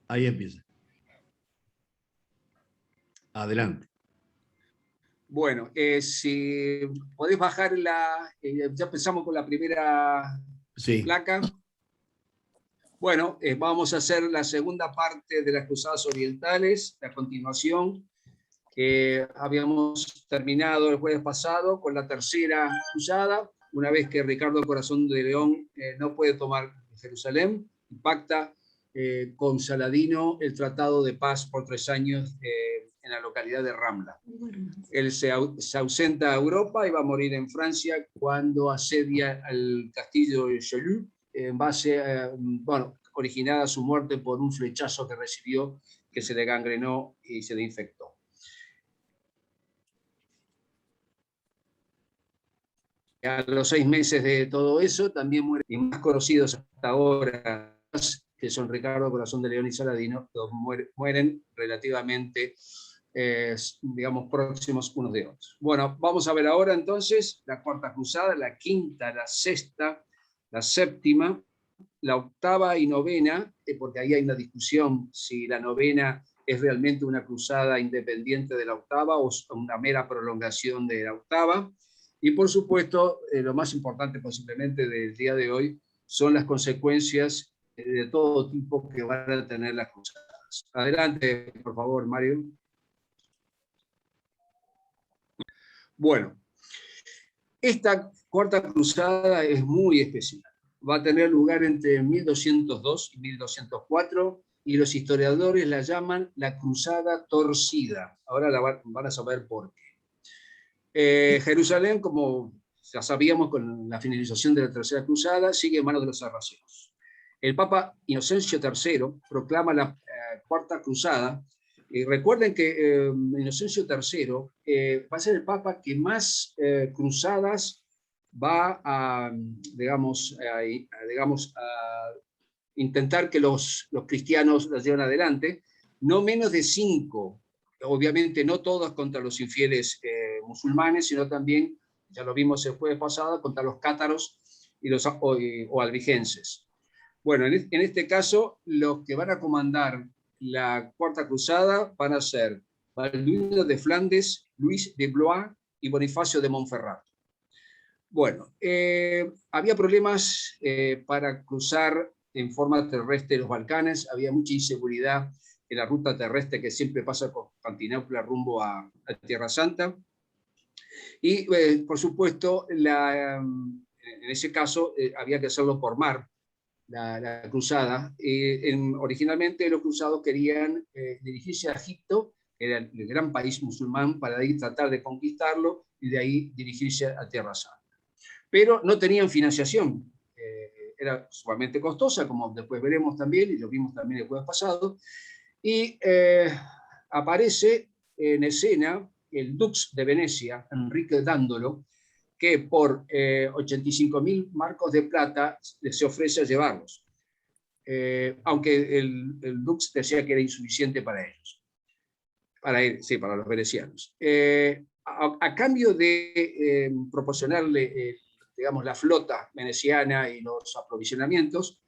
Ahí empieza. Adelante. Bueno, si podés bajar ya empezamos con la primera placa. Bueno, vamos a hacer la segunda parte de las Cruzadas Orientales, la continuación. Habíamos terminado el jueves pasado con la tercera cruzada, una vez que Ricardo Corazón de León no puede tomar Jerusalén, pacta con Saladino el tratado de paz por 3 años en la localidad de Ramla. Él se ausenta a Europa y va a morir en Francia cuando asedia al castillo de Joly, en base originada su muerte por un flechazo que recibió, que se le gangrenó y se le infectó. A los 6 meses de todo eso, también mueren, y más conocidos hasta ahora, que son Ricardo Corazón de León y Saladino, los mueren relativamente, digamos, próximos unos de otros. Bueno, vamos a ver ahora entonces la cuarta cruzada, la quinta, la sexta, la séptima, la octava y novena, porque ahí hay una discusión si la novena es realmente una cruzada independiente de la octava o una mera prolongación de la octava. Y por supuesto, lo más importante posiblemente del día de hoy son las consecuencias de todo tipo que van a tener las cruzadas. Adelante, por favor, Mario. Bueno, esta cuarta cruzada es muy especial. Va a tener lugar entre 1202 y 1204 y los historiadores la llaman la Cruzada Torcida. Ahora van a saber por qué. Jerusalén, como ya sabíamos con la finalización de la Tercera Cruzada, sigue en manos de los sarracenos. El Papa Inocencio III proclama la Cuarta Cruzada. Recuerden que Inocencio III va a ser el Papa que más cruzadas va a, digamos, a intentar que los cristianos las lleven adelante, no menos de 5, obviamente no todas contra los infieles musulmanes, sino también, ya lo vimos el jueves pasado, contra los cátaros y los o albigenses. Bueno, en este caso, los que van a comandar la Cuarta Cruzada van a ser Balduino de Flandes, Luis de Blois y Bonifacio de Montferrat. Bueno, había problemas para cruzar en forma terrestre los Balcanes, había mucha inseguridad en la ruta terrestre que siempre pasa por Constantinopla rumbo a Tierra Santa. Y, por supuesto, en ese caso había que hacerlo por mar, la cruzada. Originalmente los cruzados querían dirigirse a Egipto, que era el gran país musulmán, para ahí tratar de conquistarlo y de ahí dirigirse a Tierra Santa. Pero no tenían financiación. Era sumamente costosa, como después veremos también, y lo vimos también el jueves pasado, y aparece en escena el dux de Venecia, Enrique Dándolo, que por 85.000 marcos de plata se ofrece a llevarlos, aunque el dux decía que era insuficiente para ellos, para los venecianos. A cambio de proporcionarle digamos, la flota veneciana y los aprovisionamientos,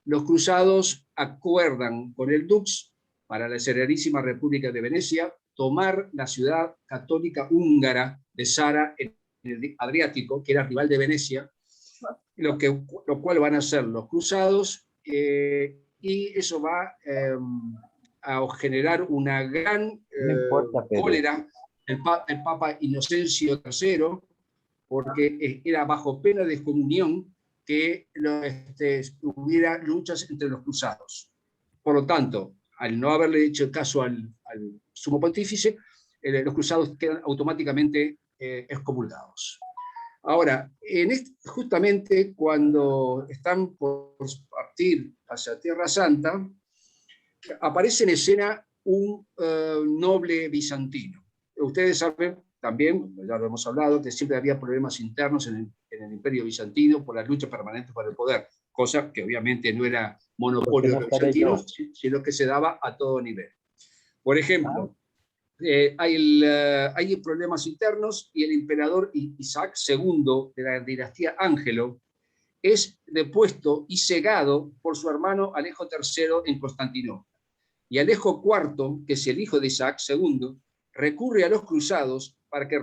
los cruzados acuerdan con el dux para la Serenísima República de Venecia tomar la ciudad católica húngara de Zara en el Adriático, que era rival de Venecia, lo cual van a hacer los cruzados, y eso va a generar una gran cólera el Papa Inocencio III, porque era bajo pena de excomunión que hubiera luchas entre los cruzados. Por lo tanto, al no haberle hecho caso al sumo pontífice, los cruzados quedan automáticamente excomulgados. Ahora, justamente cuando están por partir hacia Tierra Santa, aparece en escena un noble bizantino. Ustedes saben también, ya lo hemos hablado, que siempre había problemas internos en el Imperio Bizantino por la lucha permanente por el poder, cosa que obviamente no era monopolio de los bizantinos, sino que se daba a todo nivel. Por ejemplo, hay problemas internos y el emperador Isaac II de la dinastía Ángelo es depuesto y cegado por su hermano Alejo III en Constantinopla. y Alejo IV, que es el hijo de Isaac II, recurre a los cruzados para que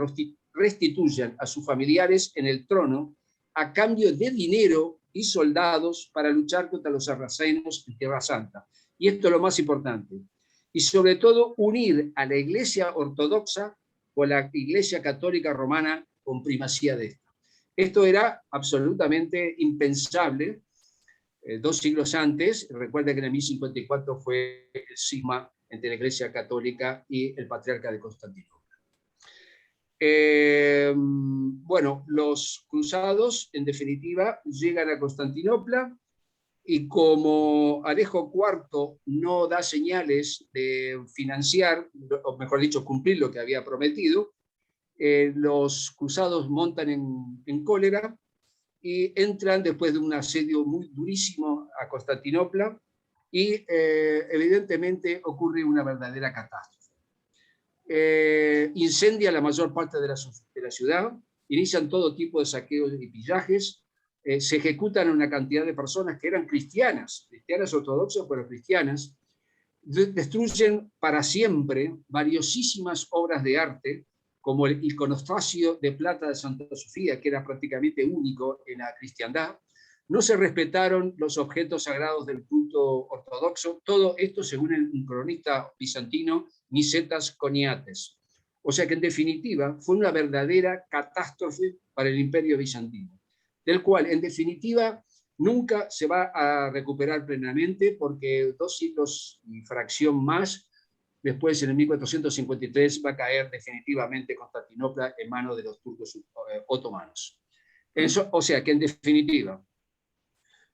restituyan a sus familiares en el trono a cambio de dinero y soldados para luchar contra los sarracenos en Tierra Santa. Y esto es lo más importante. Y sobre todo unir a la Iglesia ortodoxa con la Iglesia católica romana con primacía de esta. Esto era absolutamente impensable 2 siglos antes. Recuerda que en el 1054 fue el cisma entre la Iglesia católica y el patriarca de Constantinopla. Bueno, los cruzados, en definitiva, llegan a Constantinopla y como Alejo IV no da señales de financiar, o mejor dicho, cumplir lo que había prometido, los cruzados montan en cólera y entran después de un asedio muy durísimo a Constantinopla y evidentemente ocurre una verdadera catástrofe. Incendia la mayor parte de la ciudad, inician todo tipo de saqueos y pillajes, se ejecutan una cantidad de personas que eran cristianas ortodoxas, pero cristianas, destruyen para siempre valiosísimas obras de arte, como el iconostasio de plata de Santa Sofía, que era prácticamente único en la cristiandad. No se respetaron los objetos sagrados del culto ortodoxo, todo esto según un cronista bizantino, Nicetas Coniates. O sea que en definitiva fue una verdadera catástrofe para el imperio bizantino, del cual en definitiva nunca se va a recuperar plenamente porque 2 siglos y fracción más después, en el 1453, va a caer definitivamente Constantinopla en manos de los turcos otomanos. Eso, o sea que, en definitiva,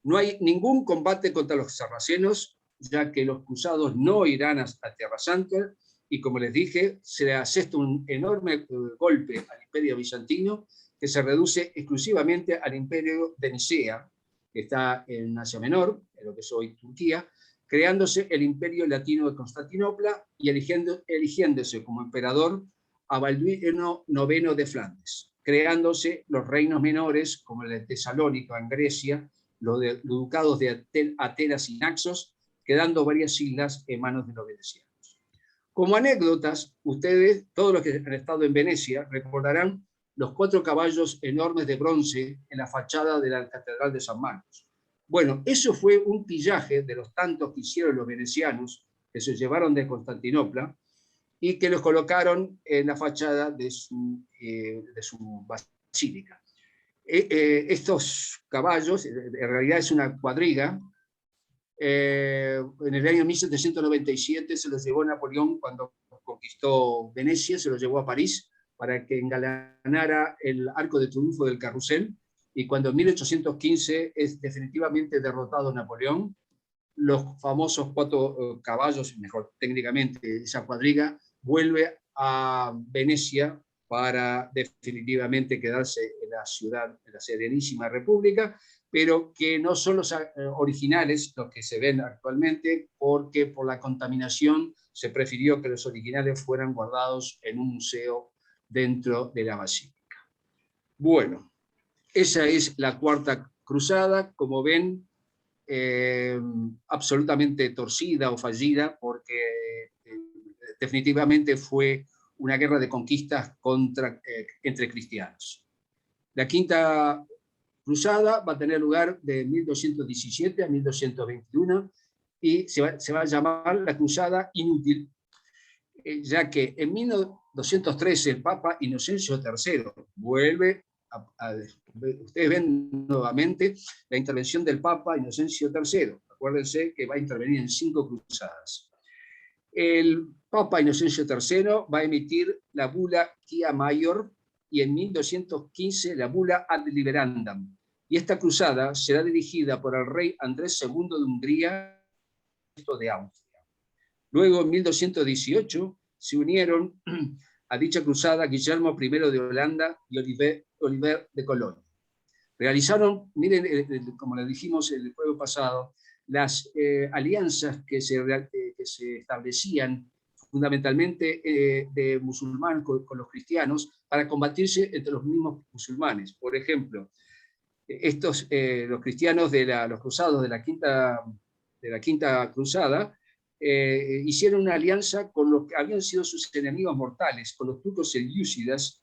no hay ningún combate contra los sarracenos, ya que los cruzados no irán a Tierra Santa, y como les dije, se asesta un enorme golpe al imperio bizantino, que se reduce exclusivamente al imperio de Nicea, que está en Asia Menor, en lo que es hoy Turquía, creándose el imperio latino de Constantinopla y eligiéndose como emperador a Balduino IX de Flandes, creándose los reinos menores como el de Tesalónica en Grecia, los ducados de Atenas y Naxos, quedando varias islas en manos de los venecianos. Como anécdotas, ustedes, todos los que han estado en Venecia, recordarán los 4 caballos enormes de bronce en la fachada de la Catedral de San Marcos. Bueno, eso fue un pillaje de los tantos que hicieron los venecianos, que se llevaron de Constantinopla, y que los colocaron en la fachada de su basílica. Estos caballos, en realidad es una cuadriga, en el año 1797 se los llevó Napoleón cuando conquistó Venecia, se los llevó a París para que engalanara el arco de triunfo del carrusel, y cuando en 1815 es definitivamente derrotado Napoleón, los famosos 4 caballos, mejor técnicamente esa cuadriga, vuelve a Venecia para definitivamente quedarse en la ciudad, en la Serenísima República, pero que no son los originales los que se ven actualmente, porque por la contaminación se prefirió que los originales fueran guardados en un museo dentro de la basílica. Bueno, esa es la Cuarta Cruzada, como ven, absolutamente torcida o fallida, porque definitivamente fue una guerra de conquistas entre cristianos. La Quinta Cruzada va a tener lugar de 1217 a 1221 y se va a llamar la Cruzada Inútil, ya que en 1213 el Papa Inocencio III vuelve ustedes ven nuevamente la intervención del Papa Inocencio III. Acuérdense que va a intervenir en 5 cruzadas. El Papa Inocencio III va a emitir la bula Quia Maior y en 1215 la bula Ad Liberandam. Y esta cruzada será dirigida por el rey Andrés II de Hungría de Austria. Luego, en 1218, se unieron a dicha cruzada Guillermo I de Holanda y Oliver de Colonia. Realizaron, miren, como les dijimos el jueves pasado, las alianzas que se establecían fundamentalmente de musulmanes con los cristianos para combatirse entre los mismos musulmanes. Por ejemplo, los cristianos los cruzados de la quinta cruzada hicieron una alianza con los que habían sido sus enemigos mortales, con los turcos selyúcidas,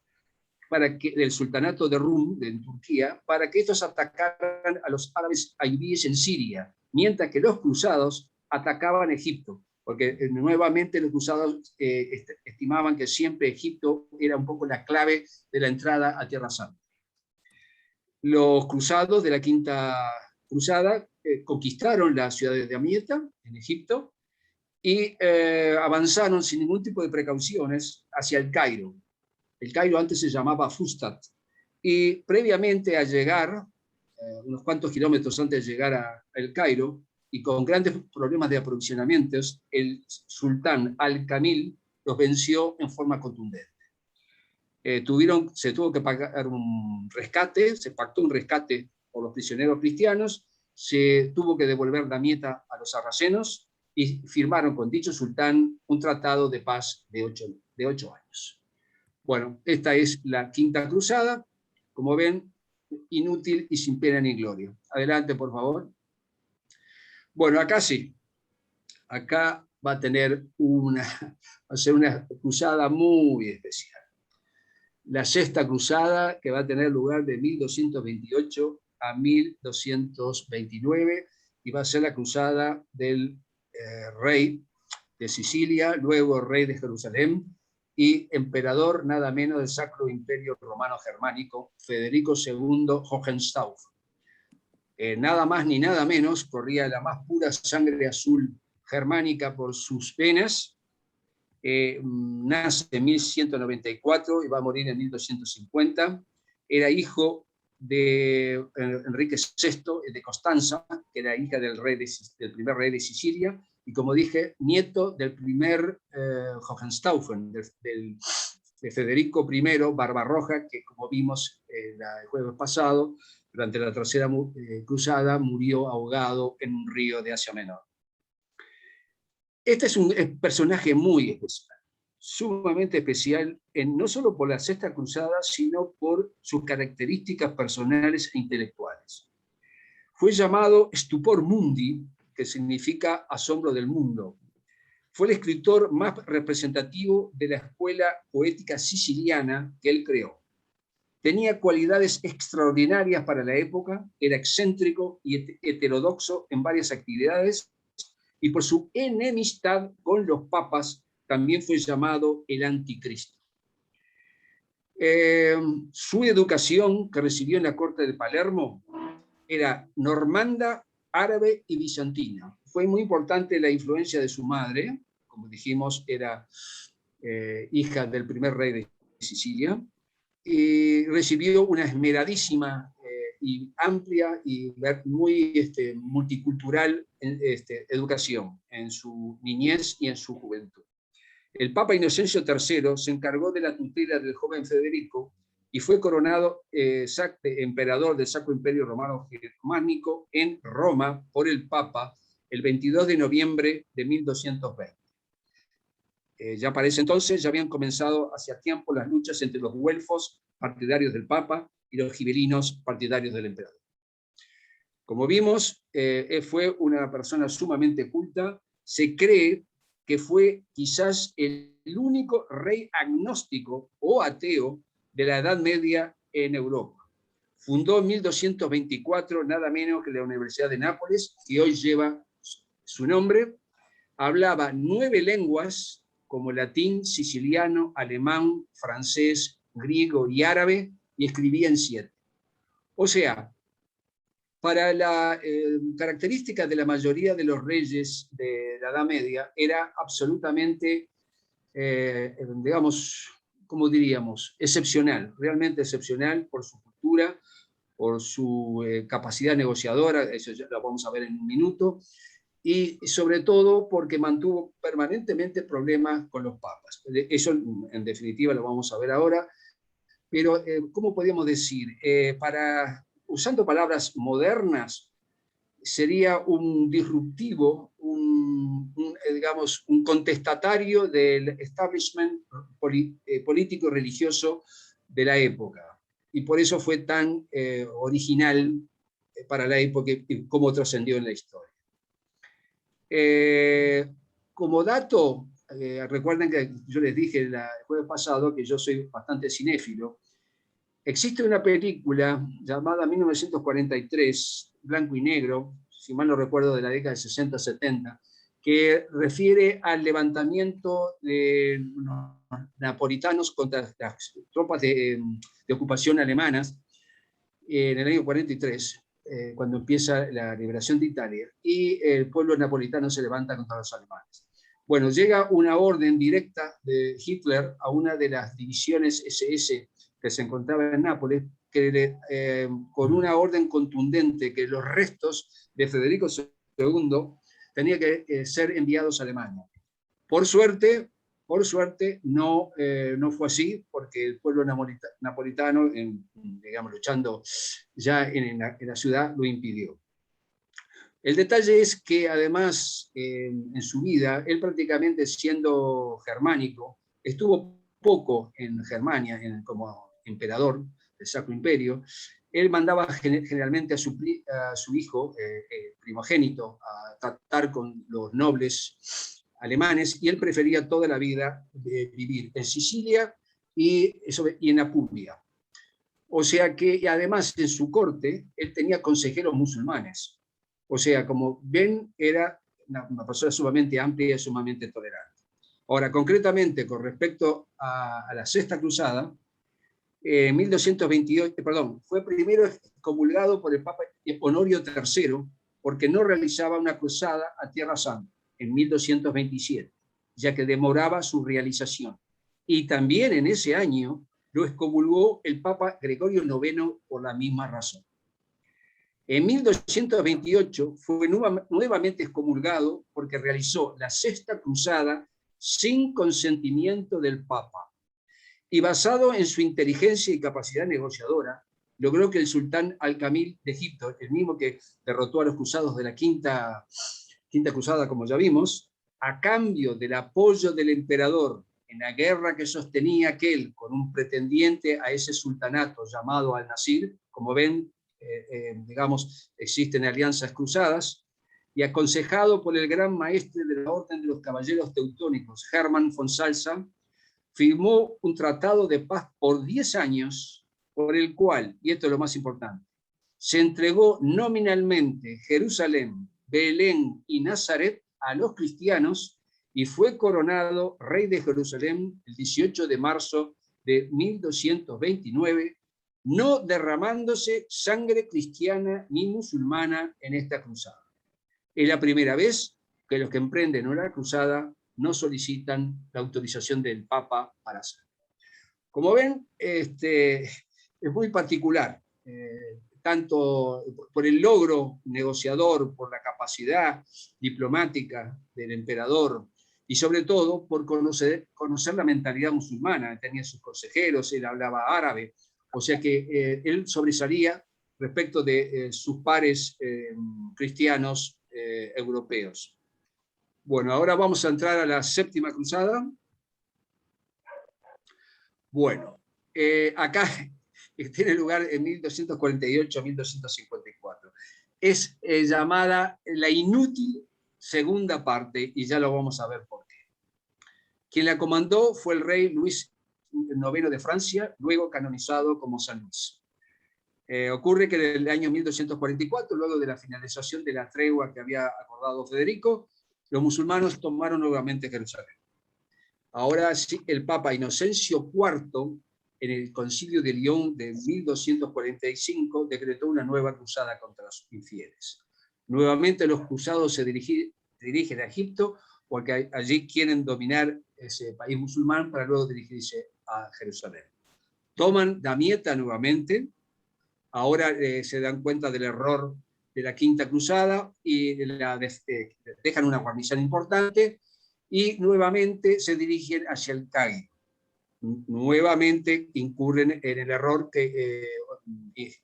del sultanato de Rum, en Turquía, para que estos atacaran a los árabes aibíes en Siria, mientras que los cruzados atacaban Egipto, porque nuevamente los cruzados estimaban que siempre Egipto era un poco la clave de la entrada a Tierra Santa. Los cruzados de la Quinta Cruzada conquistaron la ciudad de Damieta, en Egipto, y avanzaron sin ningún tipo de precauciones hacia el Cairo. El Cairo antes se llamaba Fustat, y previamente a llegar, unos cuantos kilómetros antes de llegar a El Cairo, y con grandes problemas de aprovisionamientos, el sultán Al-Kamil los venció en forma contundente. Se tuvo que pagar un rescate, se pactó un rescate por los prisioneros cristianos, se tuvo que devolver Damieta a los sarracenos y firmaron con dicho sultán un tratado de paz de 8 años. Bueno, esta es la Quinta Cruzada, como ven, inútil y sin pena ni gloria. Adelante, por favor. Bueno, acá sí. Acá va a ser una cruzada muy especial. La Sexta Cruzada, que va a tener lugar de 1228 a 1229, y va a ser la cruzada del rey de Sicilia, luego rey de Jerusalén, y emperador nada menos del Sacro Imperio Romano Germánico, Federico II Hohenstaufen. Nada más ni nada menos, corría la más pura sangre azul germánica por sus venas. Nace en 1194 y va a morir en 1250. Era hijo de Enrique VI de Constanza, que era hija del primer rey de Sicilia, y como dije, nieto del primer Hohenstaufen, de Federico I Barbarroja, que como vimos el jueves pasado, durante la Tercera Cruzada, murió ahogado en un río de Asia Menor. Este es un personaje muy especial, sumamente especial, no solo por la Sexta Cruzada, sino por sus características personales e intelectuales. Fue llamado Stupor Mundi, que significa asombro del mundo. Fue el escritor más representativo de la escuela poética siciliana que él creó. Tenía cualidades extraordinarias para la época, era excéntrico y heterodoxo en varias actividades, y por su enemistad con los papas también fue llamado el anticristo. Su educación que recibió en la corte de Palermo era normanda, árabe y bizantina. Fue muy importante la influencia de su madre, como dijimos, era hija del primer rey de Sicilia, y recibió una esmeradísima y amplia y muy multicultural educación en su niñez y en su juventud. El Papa Inocencio III se encargó de la tutela del joven Federico y fue coronado emperador del Sacro Imperio Romano Germánico en Roma por el Papa el 22 de noviembre de 1220. Ya para ese entonces ya habían comenzado hacia tiempo las luchas entre los güelfos, partidarios del Papa, y los gibelinos, partidarios del emperador. Como vimos, fue una persona sumamente culta. Se cree que fue quizás el único rey agnóstico o ateo de la Edad Media en Europa. Fundó en 1224 nada menos que la Universidad de Nápoles, que hoy lleva su nombre. Hablaba 9 lenguas, como latín, siciliano, alemán, francés, griego y árabe, y escribía en 7. O sea, para la característica de la mayoría de los reyes de la Edad Media, era absolutamente, digamos, ¿cómo diríamos? Excepcional, realmente excepcional por su cultura, por su capacidad negociadora, eso ya lo vamos a ver en un minuto, y sobre todo porque mantuvo permanentemente problemas con los papas. Eso en definitiva lo vamos a ver ahora, pero ¿cómo podríamos decir? Usando palabras modernas, sería un disruptivo, digamos, un contestatario del establishment político y religioso de la época. Y por eso fue tan original para la época y cómo trascendió en la historia. como dato, recuerden que yo les dije el jueves pasado que yo soy bastante cinéfilo. Existe una película llamada 1943, blanco y negro, si mal no recuerdo, de la década de 60-70, que refiere al levantamiento de napolitanos contra las tropas de ocupación alemanas en el año 43, cuando empieza la liberación de Italia, y el pueblo napolitano se levanta contra los alemanes. Bueno, llega una orden directa de Hitler a una de las divisiones SS que se encontraba en Nápoles, que con una orden contundente que los restos de Federico II tenían que ser enviados a Alemania. Por suerte no fue así, porque el pueblo napolitano, digamos, luchando ya en la ciudad, lo impidió. El detalle es que además en su vida, él prácticamente siendo germánico, estuvo poco en Germania como emperador del Sacro Imperio. Él mandaba generalmente a su hijo primogénito a tratar con los nobles alemanes, y él prefería toda la vida vivir en Sicilia y en Apulia. O sea que, y además en su corte, él tenía consejeros musulmanes. O sea, como ven, era una persona sumamente amplia y sumamente tolerante. Ahora, concretamente, con respecto a la Sexta Cruzada, en 1228, fue primero excomulgado por el Papa Honorio III porque no realizaba una cruzada a Tierra Santa en 1227, ya que demoraba su realización. Y también en ese año lo excomulgó el Papa Gregorio IX por la misma razón. En 1228 fue nuevamente excomulgado porque realizó la Sexta Cruzada sin consentimiento del Papa. Y basado en su inteligencia y capacidad negociadora, logró que el sultán Al-Kamil de Egipto, el mismo que derrotó a los cruzados de la Quinta Cruzada, como ya vimos, a cambio del apoyo del emperador en la guerra que sostenía aquel con un pretendiente a ese sultanato llamado Al-Nasir, como ven, digamos, existen alianzas cruzadas, y aconsejado por el gran maestre de la Orden de los Caballeros Teutónicos, Hermann von Salza, firmó un tratado de paz por 10 años, por el cual, y esto es lo más importante, se entregó nominalmente Jerusalén, Belén y Nazaret a los cristianos y fue coronado rey de Jerusalén el 18 de marzo de 1229, no derramándose sangre cristiana ni musulmana en esta cruzada. Es la primera vez que los que emprenden una cruzada no solicitan la autorización del Papa para hacerlo. Como ven, es muy particular, tanto por el logro negociador, por la capacidad diplomática del emperador, y sobre todo por conocer la mentalidad musulmana. Tenía sus consejeros, él hablaba árabe, o sea que él sobresalía respecto de sus pares cristianos europeos. Bueno, ahora vamos a entrar a la Séptima Cruzada. Bueno, acá tiene lugar en 1248-1254. Es llamada la inútil segunda parte, y ya lo vamos a ver por qué. Quien la comandó fue el rey Luis IX de Francia, luego canonizado como San Luis. Ocurre que en el año 1244, luego de la finalización de la tregua que había acordado Federico, los musulmanes tomaron nuevamente Jerusalén. Ahora sí, el Papa Inocencio IV, en el Concilio de Lyon de 1245, decretó una nueva cruzada contra los infieles. Nuevamente los cruzados se dirigen a Egipto porque allí quieren dominar ese país musulmán para luego dirigirse a Jerusalén. Toman Damieta nuevamente, ahora se dan cuenta del error de la Quinta Cruzada y dejan una guarnición importante y nuevamente se dirigen hacia el Cairo. Nuevamente incurren en el error que,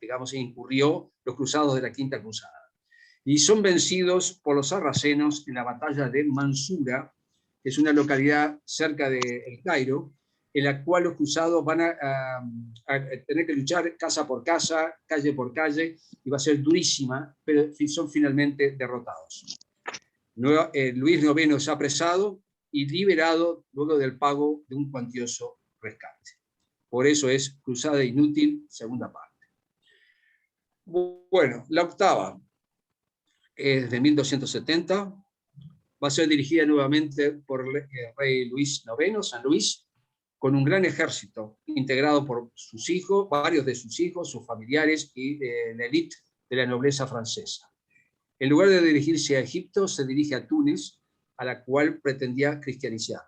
digamos, incurrió los cruzados de la Quinta Cruzada. Y son vencidos por los sarracenos en la batalla de Mansura, que es una localidad cerca de El Cairo, en la cual los cruzados van a tener que luchar casa por casa, calle por calle, y va a ser durísima, pero son finalmente derrotados. Luis IX es apresado y liberado luego del pago de un cuantioso rescate. Por eso es Cruzada Inútil, segunda parte. Bueno, la octava es de 1270. Va a ser dirigida nuevamente por el rey Luis IX, San Luis, con un gran ejército integrado por sus hijos, varios de sus hijos, sus familiares y la élite de la nobleza francesa. En lugar de dirigirse a Egipto, se dirige a Túnez, a la cual pretendía cristianizar.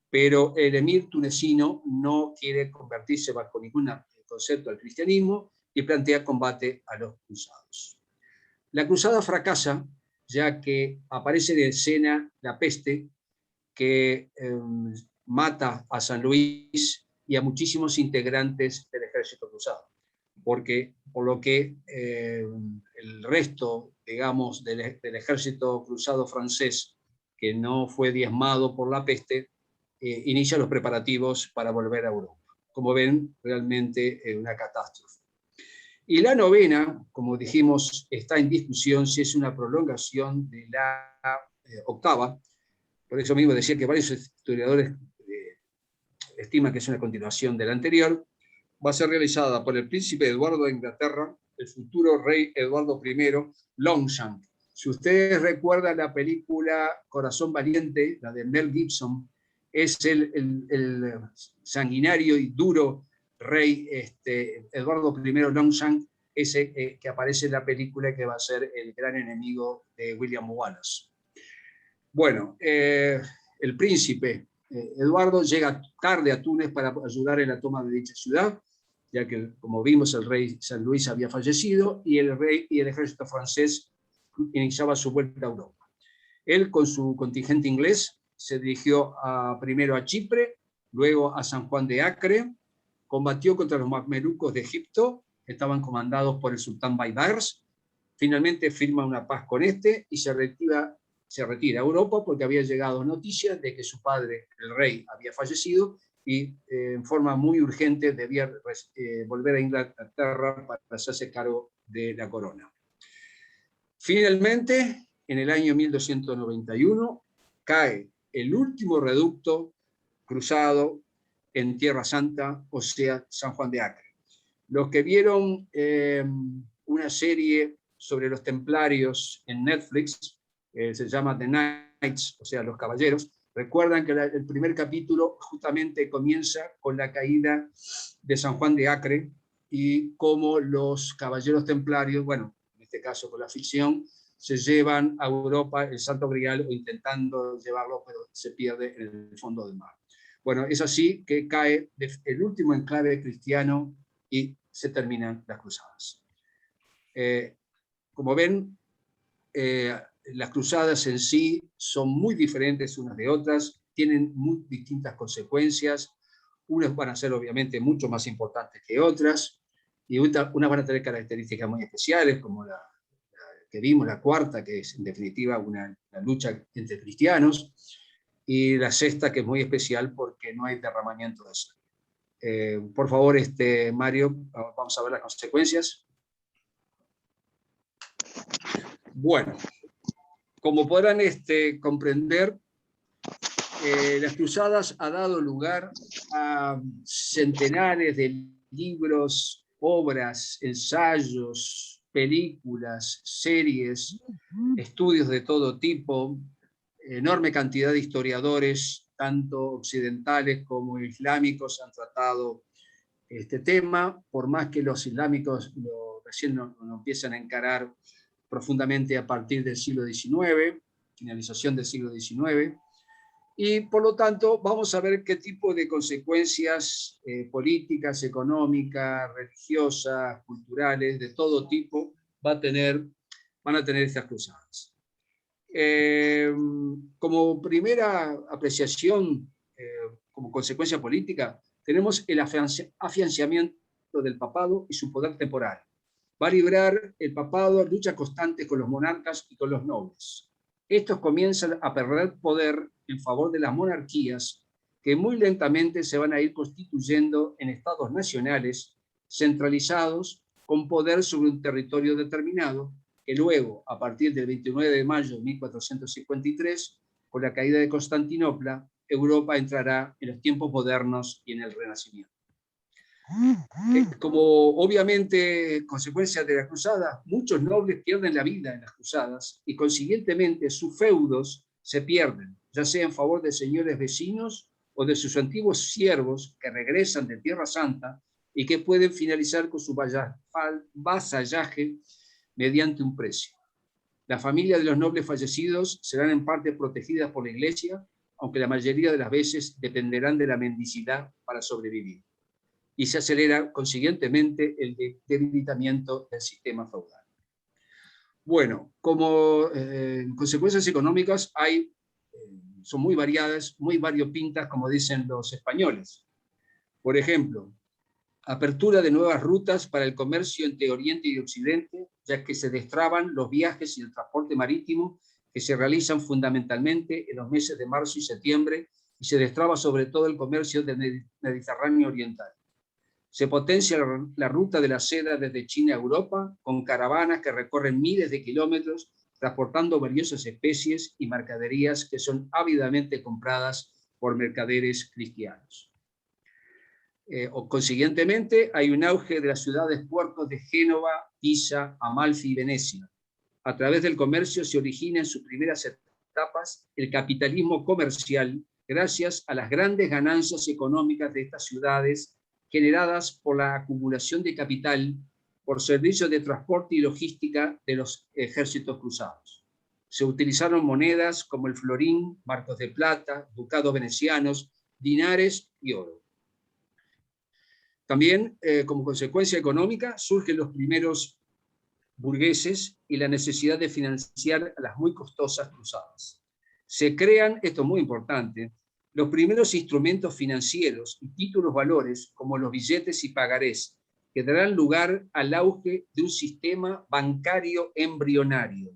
Pero el emir tunecino no quiere convertirse bajo ningún concepto al cristianismo y plantea combate a los cruzados. La cruzada fracasa, ya que aparece en escena la peste que mata a San Luis y a muchísimos integrantes del ejército cruzado, por lo que el resto, digamos, del ejército cruzado francés, que no fue diezmado por la peste, inicia los preparativos para volver a Europa. Como ven, realmente una catástrofe. Y la novena, como dijimos, está en discusión si es una prolongación de la octava. Por eso mismo decía que varios historiadores estiman que es una continuación de la anterior. Va a ser realizada por el príncipe Eduardo de Inglaterra, el futuro rey Eduardo I, Longshank. Si ustedes recuerdan la película Corazón Valiente, la de Mel Gibson, es el sanguinario y duro rey Eduardo I Longshank, ese que aparece en la película, que va a ser el gran enemigo de William Wallace. Bueno, el príncipe Eduardo llega tarde a Túnez para ayudar en la toma de dicha ciudad, ya que, como vimos, el rey San Luis había fallecido y el rey y el ejército francés iniciaba su vuelta a Europa. Él, con su contingente inglés, se dirigió primero a Chipre, luego a San Juan de Acre, combatió contra los mamelucos de Egipto, que estaban comandados por el sultán Baibars, finalmente firma una paz con este y se retira a Europa porque había llegado noticias de que su padre, el rey, había fallecido y en forma muy urgente debía volver a Inglaterra para hacerse cargo de la corona. Finalmente, en el año 1291, cae el último reducto cruzado en Tierra Santa, o sea, San Juan de Acre. Los que vieron una serie sobre los templarios en Netflix, se llama The Knights, o sea, los caballeros, recuerdan que el primer capítulo justamente comienza con la caída de San Juan de Acre y cómo los caballeros templarios, bueno, en este caso con la ficción, se llevan a Europa el Santo Grial o intentando llevarlo, pero se pierde en el fondo del mar. Bueno, es así que cae el último enclave cristiano y se terminan las cruzadas. Como ven, las cruzadas en sí son muy diferentes unas de otras, tienen muy distintas consecuencias, unas van a ser obviamente mucho más importantes que otras, y unas van a tener características muy especiales, como la que vimos, la cuarta, que es en definitiva una lucha entre cristianos, y la sexta, que es muy especial porque no hay derramamiento de sangre. Por favor, Mario, vamos a ver las consecuencias. Bueno, como podrán comprender, las cruzadas ha dado lugar a centenares de libros, obras, ensayos, películas, series, estudios de todo tipo, enorme cantidad de historiadores, tanto occidentales como islámicos, han tratado este tema, por más que los islámicos recién lo empiezan a encarar profundamente a partir del siglo XIX, finalización del siglo XIX, y por lo tanto vamos a ver qué tipo de consecuencias políticas, económicas, religiosas, culturales, de todo tipo van a tener estas cruzadas. Como primera apreciación, como consecuencia política, tenemos el afianzamiento del papado y su poder temporal. Va a librar el papado lucha constante con los monarcas y con los nobles. Estos comienzan a perder poder en favor de las monarquías, que muy lentamente se van a ir constituyendo en estados nacionales centralizados con poder sobre un territorio determinado, que luego, a partir del 29 de mayo de 1453, con la caída de Constantinopla, Europa entrará en los tiempos modernos y en el Renacimiento. Como obviamente consecuencia de la cruzada, muchos nobles pierden la vida en las cruzadas y consiguientemente sus feudos se pierden, ya sea en favor de señores vecinos o de sus antiguos siervos que regresan de Tierra Santa y que pueden finalizar con su vasallaje mediante un precio. Las familias de los nobles fallecidos serán en parte protegidas por la Iglesia, aunque la mayoría de las veces dependerán de la mendicidad para sobrevivir. Y se acelera consiguientemente el debilitamiento del sistema feudal. Bueno, como consecuencias económicas son muy variadas, muy variopintas, como dicen los españoles. Por ejemplo, apertura de nuevas rutas para el comercio entre Oriente y Occidente, ya que se destraban los viajes y el transporte marítimo que se realizan fundamentalmente en los meses de marzo y septiembre, y se destraba sobre todo el comercio del Mediterráneo oriental. Se potencia la ruta de la seda desde China a Europa, con caravanas que recorren miles de kilómetros, transportando valiosas especies y mercaderías que son ávidamente compradas por mercaderes cristianos. Consiguientemente, hay un auge de las ciudades-puertos de Génova, Pisa, Amalfi y Venecia. A través del comercio se origina en sus primeras etapas el capitalismo comercial, gracias a las grandes ganancias económicas de estas ciudades, generadas por la acumulación de capital por servicios de transporte y logística de los ejércitos cruzados. Se utilizaron monedas como el florín, marcos de plata, ducados venecianos, dinares y oro. También, como consecuencia económica, surgen los primeros burgueses y la necesidad de financiar las muy costosas cruzadas. Se crean, esto es muy importante, los primeros instrumentos financieros y títulos valores, como los billetes y pagarés, que darán lugar al auge de un sistema bancario embrionario.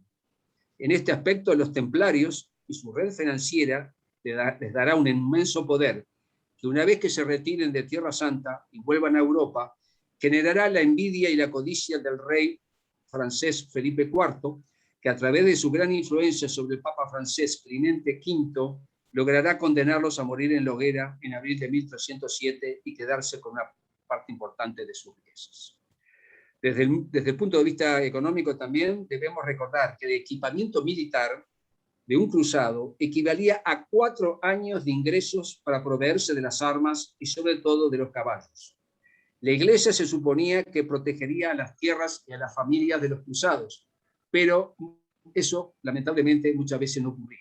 En este aspecto, los templarios y su red financiera les dará un inmenso poder, que una vez que se retiren de Tierra Santa y vuelvan a Europa, generará la envidia y la codicia del rey francés Felipe IV, que a través de su gran influencia sobre el Papa francés Clemente V, logrará condenarlos a morir en la hoguera en abril de 1307 y quedarse con una parte importante de sus riquezas. Desde el punto de vista económico también debemos recordar que el equipamiento militar de un cruzado equivalía a 4 años de ingresos para proveerse de las armas y sobre todo de los caballos. La Iglesia se suponía que protegería a las tierras y a las familias de los cruzados, pero eso lamentablemente muchas veces no ocurría.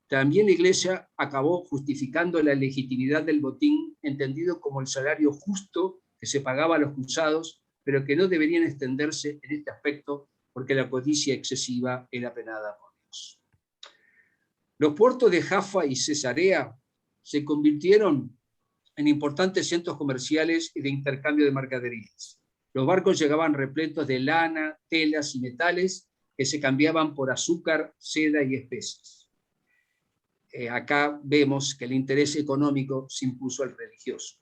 También la Iglesia acabó justificando la legitimidad del botín, entendido como el salario justo que se pagaba a los cruzados, pero que no deberían extenderse en este aspecto porque la codicia excesiva era penada por Dios. Los puertos de Jaffa y Cesarea se convirtieron en importantes centros comerciales y de intercambio de mercaderías. Los barcos llegaban repletos de lana, telas y metales que se cambiaban por azúcar, seda y especies. Acá vemos que el interés económico se impuso al religioso.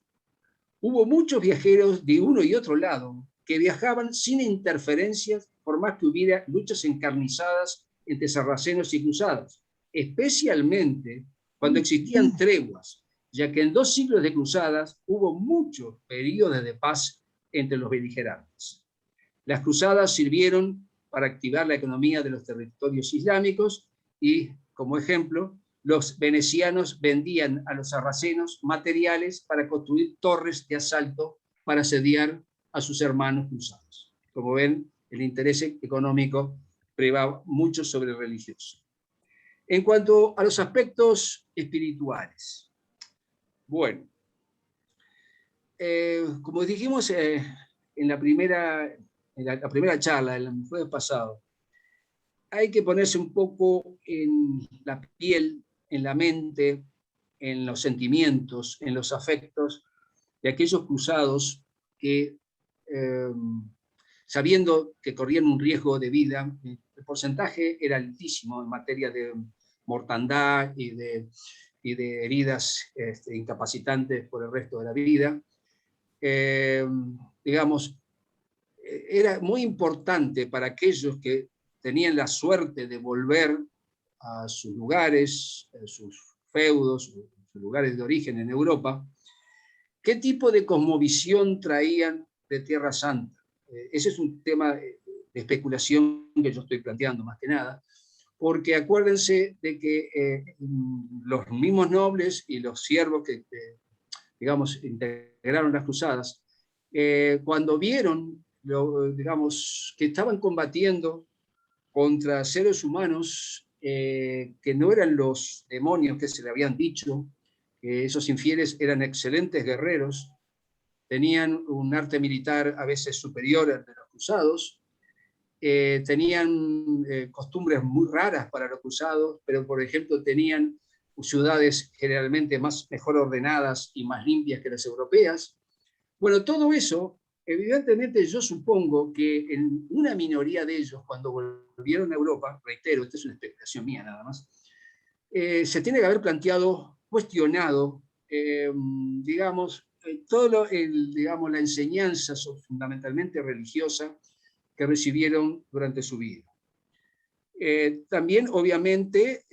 Hubo muchos viajeros de uno y otro lado que viajaban sin interferencias, por más que hubiera luchas encarnizadas entre sarracenos y cruzados, especialmente cuando existían treguas, ya que en 2 siglos de cruzadas hubo muchos periodos de paz entre los beligerantes. Las cruzadas sirvieron para activar la economía de los territorios islámicos y, como ejemplo, los venecianos vendían a los sarracenos materiales para construir torres de asalto para asediar a sus hermanos cruzados. Como ven, el interés económico privaba mucho sobre el religioso. En cuanto a los aspectos espirituales, bueno, como dijimos en la primera charla, el jueves pasado, hay que ponerse un poco en la piel, en la mente, en los sentimientos, en los afectos de aquellos cruzados que, sabiendo que corrían un riesgo de vida, el porcentaje era altísimo en materia de mortandad y de heridas incapacitantes por el resto de la vida. Digamos, era muy importante para aquellos que tenían la suerte de volver a sus lugares, a sus feudos, sus lugares de origen en Europa, ¿qué tipo de cosmovisión traían de Tierra Santa? Ese es un tema de especulación que yo estoy planteando más que nada, porque acuérdense de que los mismos nobles y los siervos que digamos, integraron las cruzadas, cuando vieron, digamos, que estaban combatiendo contra seres humanos que no eran los demonios que se le habían dicho, que esos infieles eran excelentes guerreros, tenían un arte militar a veces superior al de los cruzados, tenían costumbres muy raras para los cruzados, pero por ejemplo tenían ciudades generalmente mejor ordenadas y más limpias que las europeas. Bueno, todo eso, evidentemente yo supongo que en una minoría de ellos, cuando volvieron a Europa, reitero, esta es una especulación mía nada más, se tiene que haber planteado, cuestionado, digamos, digamos, la enseñanza fundamentalmente religiosa que recibieron durante su vida. También, obviamente,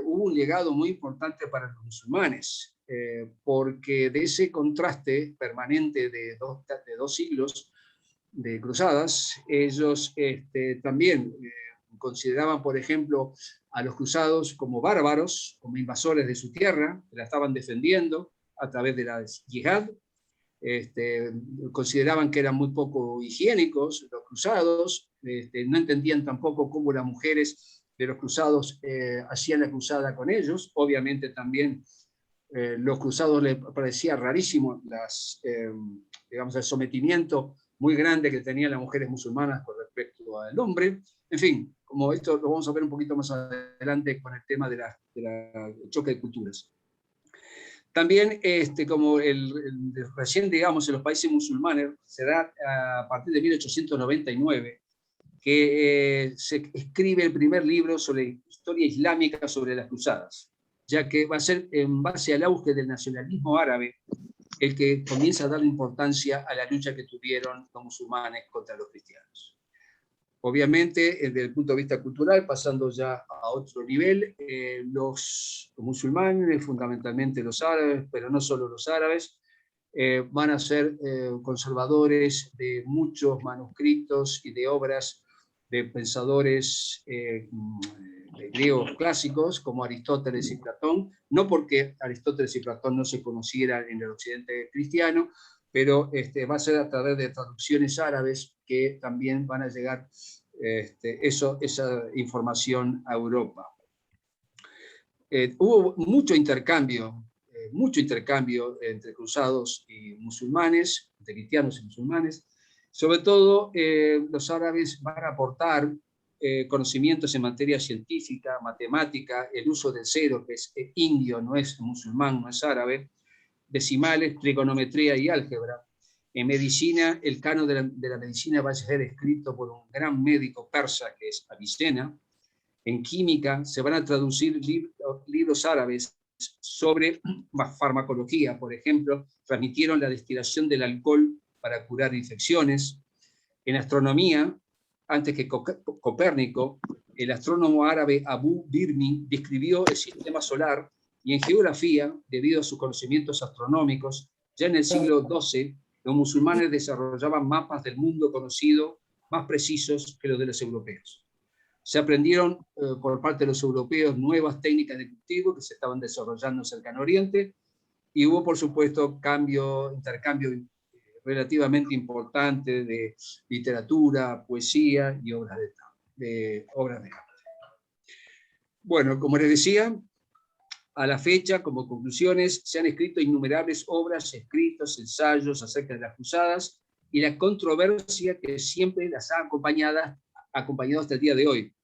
hubo un legado muy importante para los musulmanes, porque de ese contraste permanente de dos siglos de cruzadas, ellos también consideraban, por ejemplo, a los cruzados como bárbaros, como invasores de su tierra, que la estaban defendiendo a través de la yihad. Consideraban que eran muy poco higiénicos los cruzados, no entendían tampoco cómo las mujeres de los cruzados hacían la cruzada con ellos. Obviamente también los cruzados les parecía rarísimo digamos, el sometimiento muy grande que tenían las mujeres musulmanas con respecto al hombre. En fin, como esto lo vamos a ver un poquito más adelante con el tema del choque de culturas. También, como recién, digamos, en los países musulmanes, se da a partir de 1899, que se escribe el primer libro sobre historia islámica sobre las cruzadas, ya que va a ser en base al auge del nacionalismo árabe el que comienza a dar importancia a la lucha que tuvieron los musulmanes contra los cristianos. Obviamente, desde el punto de vista cultural, pasando ya a otro nivel, los musulmanes, fundamentalmente los árabes, pero no solo los árabes, van a ser conservadores de muchos manuscritos y de obras de pensadores griegos clásicos como Aristóteles y Platón, no porque Aristóteles y Platón no se conocieran en el occidente cristiano, pero va a ser a través de traducciones árabes que también van a llegar esa información a Europa. Hubo mucho intercambio entre cruzados y musulmanes, entre cristianos y musulmanes. Sobre todo, los árabes van a aportar conocimientos en materia científica, matemática, el uso del cero, que es indio, no es musulmán, no es árabe, decimales, trigonometría y álgebra. En medicina, el canon de la medicina va a ser escrito por un gran médico persa, que es Avicena. En química se van a traducir libros árabes sobre farmacología, por ejemplo, transmitieron la destilación del alcohol para curar infecciones. En astronomía, antes que Copérnico, el astrónomo árabe Abu Birni describió el sistema solar, y en geografía, debido a sus conocimientos astronómicos, ya en el siglo XII, los musulmanes desarrollaban mapas del mundo conocido más precisos que los de los europeos. Se aprendieron por parte de los europeos nuevas técnicas de cultivo que se estaban desarrollando cercano a Oriente, y hubo, por supuesto, intercambio relativamente importante de literatura, poesía y obras de arte. Bueno, como les decía, a la fecha, como conclusiones, se han escrito innumerables obras, escritos, ensayos acerca de las cruzadas y la controversia que siempre las ha acompañado hasta el día de hoy,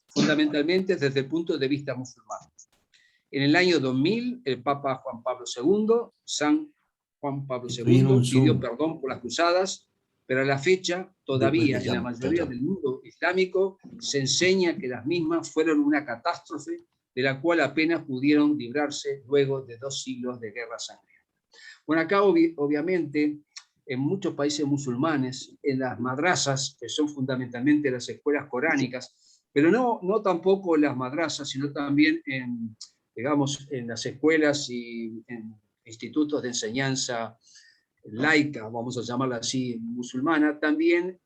fundamentalmente desde el punto de vista musulmán. En el año 2000, el Papa Juan Pablo II, San Juan Pablo II, pidió perdón por las cruzadas, pero a la fecha, todavía en la mayoría del mundo islámico, se enseña que las mismas fueron una catástrofe de la cual apenas pudieron librarse luego de 2 siglos de guerra sangrienta. Bueno, acá obviamente, en muchos países musulmanes, en las madrasas, que son fundamentalmente las escuelas coránicas, pero no tampoco en las madrasas, sino también digamos, en las escuelas y en institutos de enseñanza laica, vamos a llamarla así, musulmana, también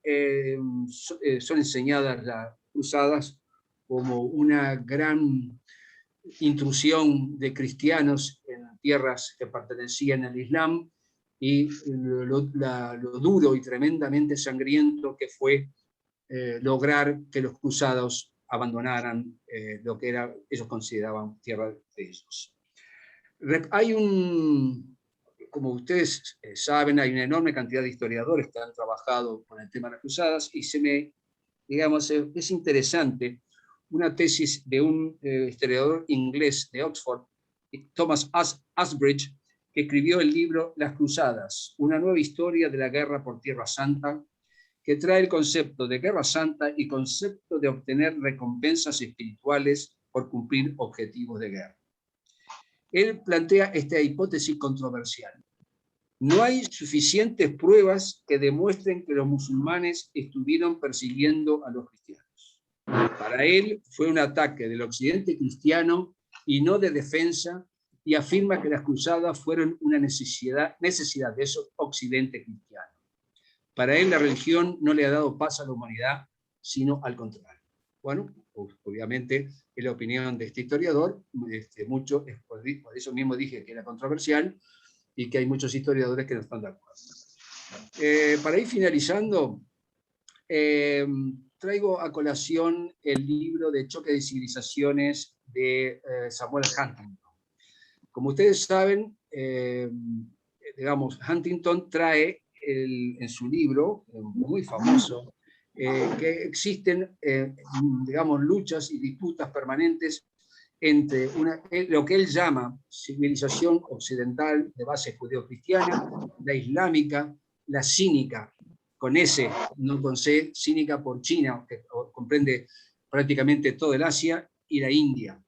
son enseñadas las cruzadas como una gran intrusión de cristianos en tierras que pertenecían al Islam y lo duro y tremendamente sangriento que fue lograr que los cruzados abandonaran lo que ellos consideraban tierra de ellos. Hay como ustedes saben, hay una enorme cantidad de historiadores que han trabajado con el tema de las cruzadas y digamos, es interesante una tesis de un historiador inglés de Oxford, Thomas Asbridge, que escribió el libro Las Cruzadas, una nueva historia de la guerra por Tierra Santa, que trae el concepto de guerra santa y concepto de obtener recompensas espirituales por cumplir objetivos de guerra. Él plantea esta hipótesis controversial. No hay suficientes pruebas que demuestren que los musulmanes estuvieron persiguiendo a los cristianos. Para él fue un ataque del occidente cristiano y no de defensa, y afirma que las cruzadas fueron una necesidad de ese occidente cristiano. Para él la religión no le ha dado paz a la humanidad, sino al contrario. Bueno, obviamente es la opinión de este historiador, mucho, por eso mismo dije que era controversial y que hay muchos historiadores que no están de acuerdo. Para ir finalizando, traigo a colación el libro de Choque de Civilizaciones de Samuel Huntington. Como ustedes saben, digamos, Huntington trae en su libro, muy famoso, que existen, digamos, luchas y disputas permanentes entre lo que él llama civilización occidental de base judeo-cristiana, la islámica, la cínica, con S, no con C, cínica por China, que comprende prácticamente todo el Asia, y la India.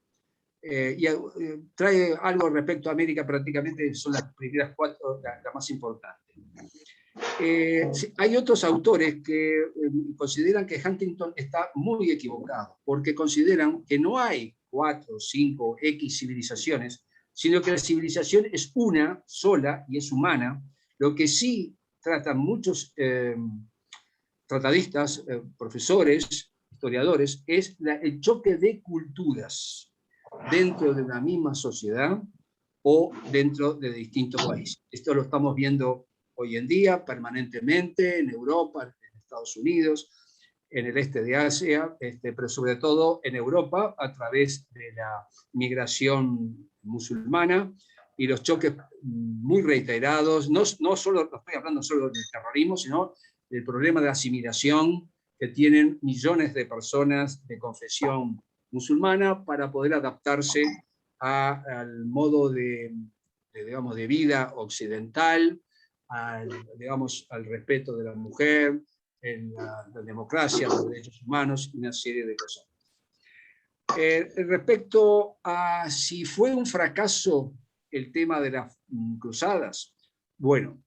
Trae algo respecto a América, prácticamente son las primeras cuatro, la más importante. Hay otros autores que consideran que Huntington está muy equivocado, porque consideran que no hay 4, 5, X civilizaciones, sino que la civilización es una sola y es humana. Lo que sí tratan muchos tratadistas, profesores, historiadores, es el choque de culturas dentro de una misma sociedad o dentro de distintos países. Esto lo estamos viendo hoy en día permanentemente en Europa, en Estados Unidos, en el este de Asia, pero sobre todo en Europa a través de la migración musulmana y los choques muy reiterados. No estoy hablando solo del terrorismo, sino del problema de asimilación que tienen millones de personas de confesión musulmana para poder adaptarse al modo digamos, de vida occidental, digamos, al respeto de la mujer, en la democracia, los derechos humanos y una serie de cosas. Respecto a si fue un fracaso el tema de las cruzadas, bueno,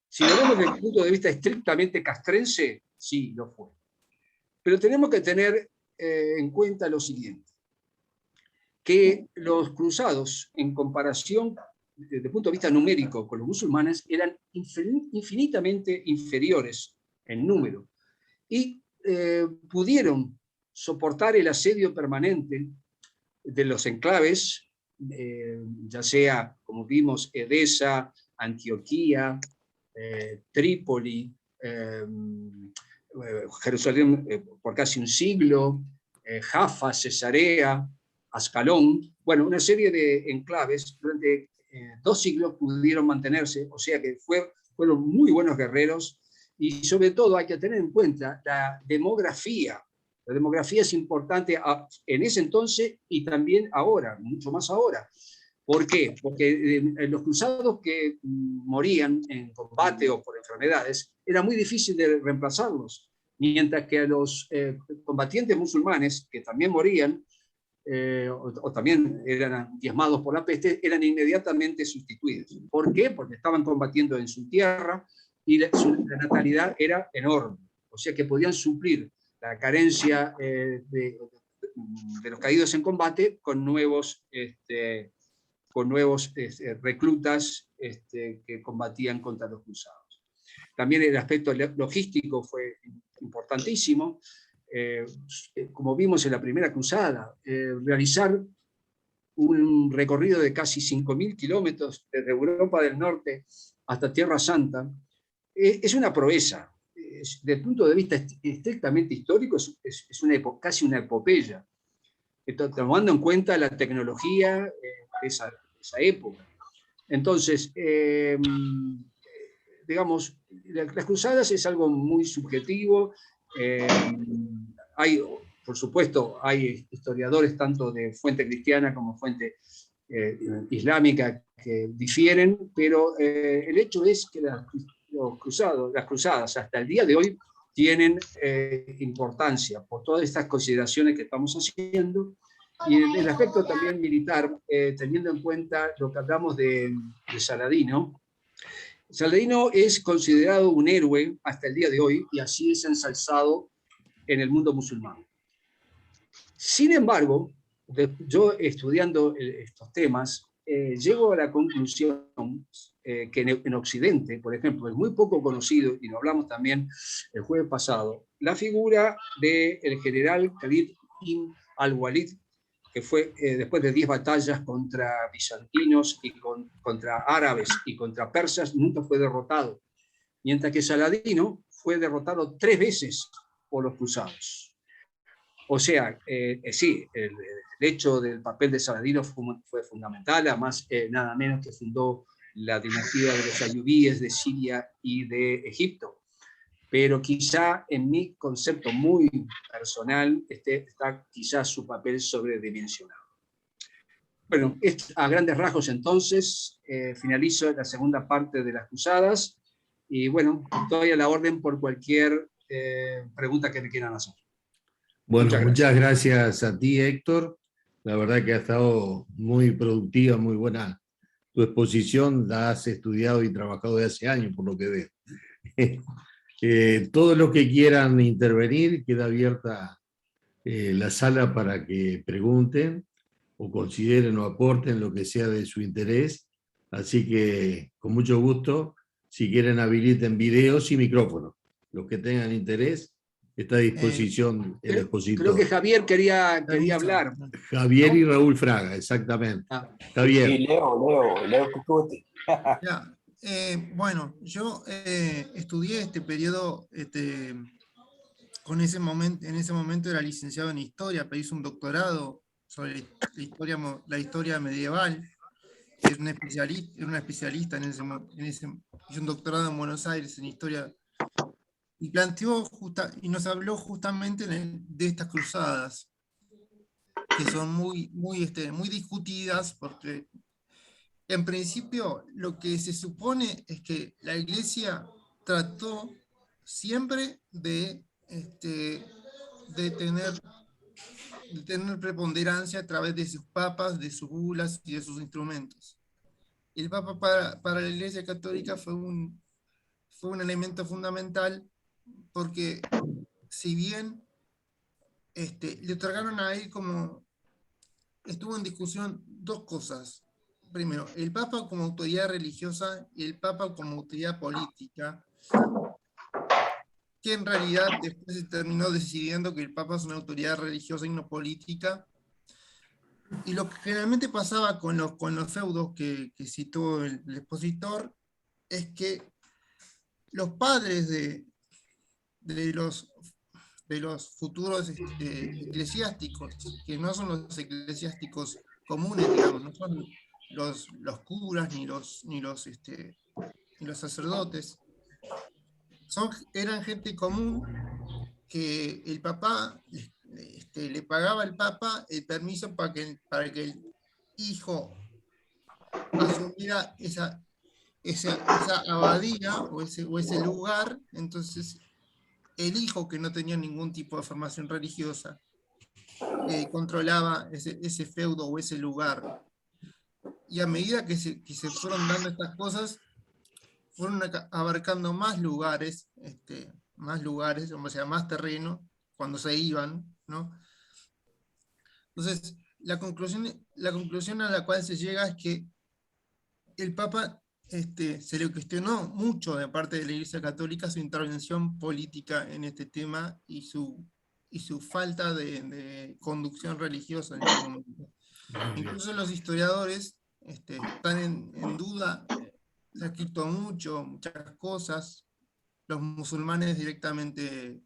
si lo vemos desde el punto de vista estrictamente castrense, sí, lo fue. Pero tenemos que tener en cuenta lo siguiente, que los cruzados, en comparación desde el punto de vista numérico con los musulmanes, eran infinitamente inferiores en número y pudieron soportar el asedio permanente de los enclaves, ya sea, como vimos, Edesa, Antioquía, Trípoli, Jerusalén por casi un siglo, Jaffa, Cesarea, Ascalón, bueno, una serie de enclaves durante 2 siglos pudieron mantenerse, o sea que fueron muy buenos guerreros y sobre todo hay que tener en cuenta la demografía. La demografía es importante en ese entonces y también ahora, mucho más ahora. ¿Por qué? Porque los cruzados que morían en combate o por enfermedades era muy difícil de reemplazarlos, mientras que a los combatientes musulmanes que también morían o también eran diezmados por la peste, eran inmediatamente sustituidos. ¿Por qué? Porque estaban combatiendo en su tierra y la natalidad era enorme, o sea que podían suplir la carencia de los caídos en combate con nuevos reclutas que combatían contra los cruzados. También el aspecto logístico fue importantísimo. Como vimos en la primera cruzada, realizar un recorrido de casi 5.000 kilómetros desde Europa del Norte hasta Tierra Santa es una proeza. Desde el punto de vista estrictamente histórico, es casi una epopeya, tomando en cuenta la tecnología de esa época. Entonces, digamos, las cruzadas es algo muy subjetivo. Por supuesto, hay historiadores tanto de fuente cristiana como fuente islámica que difieren, pero el hecho es que las cruzadas hasta el día de hoy tienen importancia por todas estas consideraciones que estamos haciendo, y en el aspecto también militar, teniendo en cuenta lo que hablamos de Saladino. Saladino es considerado un héroe hasta el día de hoy, y así es ensalzado en el mundo musulmán. Sin embargo, yo estudiando estos temas, llego a la conclusión que en Occidente, por ejemplo, es muy poco conocido, y lo hablamos también el jueves pasado, la figura del general Khalid ibn al-Walid, que fue después de 10 batallas contra bizantinos y contra árabes y contra persas, nunca fue derrotado, mientras que Saladino fue derrotado 3 veces por los cruzados. O sea, sí, el hecho del papel de Saladino fue fundamental, además nada menos que fundó la dinastía de los ayubíes de Siria y de Egipto. Pero quizá en mi concepto muy personal está quizá su papel sobredimensionado. Bueno, a grandes rasgos entonces finalizo la segunda parte de las cruzadas, y bueno, estoy a la orden por cualquier pregunta que me quieran hacer. Bueno, muchas gracias a ti, Héctor. La verdad que ha estado muy productiva, muy buena tu exposición. La has estudiado y trabajado de hace años, por lo que veo. Todos los que quieran intervenir, queda abierta la sala para que pregunten o consideren o aporten lo que sea de su interés. Así que, con mucho gusto, si quieren, habiliten videos y micrófonos. Los que tengan interés, está a disposición el expositor. Creo que Javier quería hablar. Javier, ¿no? Y Raúl Fraga, exactamente. Javier. Sí, Leo Cucuti. Bueno, yo estudié este periodo, en ese momento era licenciado en Historia, pero hice un doctorado sobre la historia medieval. Era una especialista hice un doctorado en Buenos Aires en Historia, y nos habló justamente de estas cruzadas, que son muy discutidas, porque en principio lo que se supone es que la Iglesia trató siempre de tener preponderancia a través de sus papas, de sus bulas y de sus instrumentos. El Papa para la Iglesia Católica fue un elemento fundamental, porque si bien le otorgaron a él estuvo en discusión dos cosas. Primero, el Papa como autoridad religiosa y el Papa como autoridad política, que en realidad después se terminó decidiendo que el Papa es una autoridad religiosa y no política. Y lo que generalmente pasaba con los feudos que citó el expositor es que los padres de los futuros eclesiásticos, que no son los eclesiásticos comunes, digamos, no son los curas ni los sacerdotes, eran gente común que el Papa le pagaba al Papa el permiso para que el hijo asumiera esa abadía o ese lugar. Entonces el hijo, que no tenía ningún tipo de formación religiosa, controlaba ese feudo o ese lugar. Y a medida que se fueron dando estas cosas, fueron abarcando más lugares, o sea, más terreno, cuando se iban, ¿no? Entonces, la conclusión a la cual se llega es que el Papa se le cuestionó mucho de parte de la Iglesia Católica su intervención política en este tema y su falta de conducción religiosa en este momento. Incluso los historiadores están en duda, se ha escrito muchas cosas, los musulmanes directamente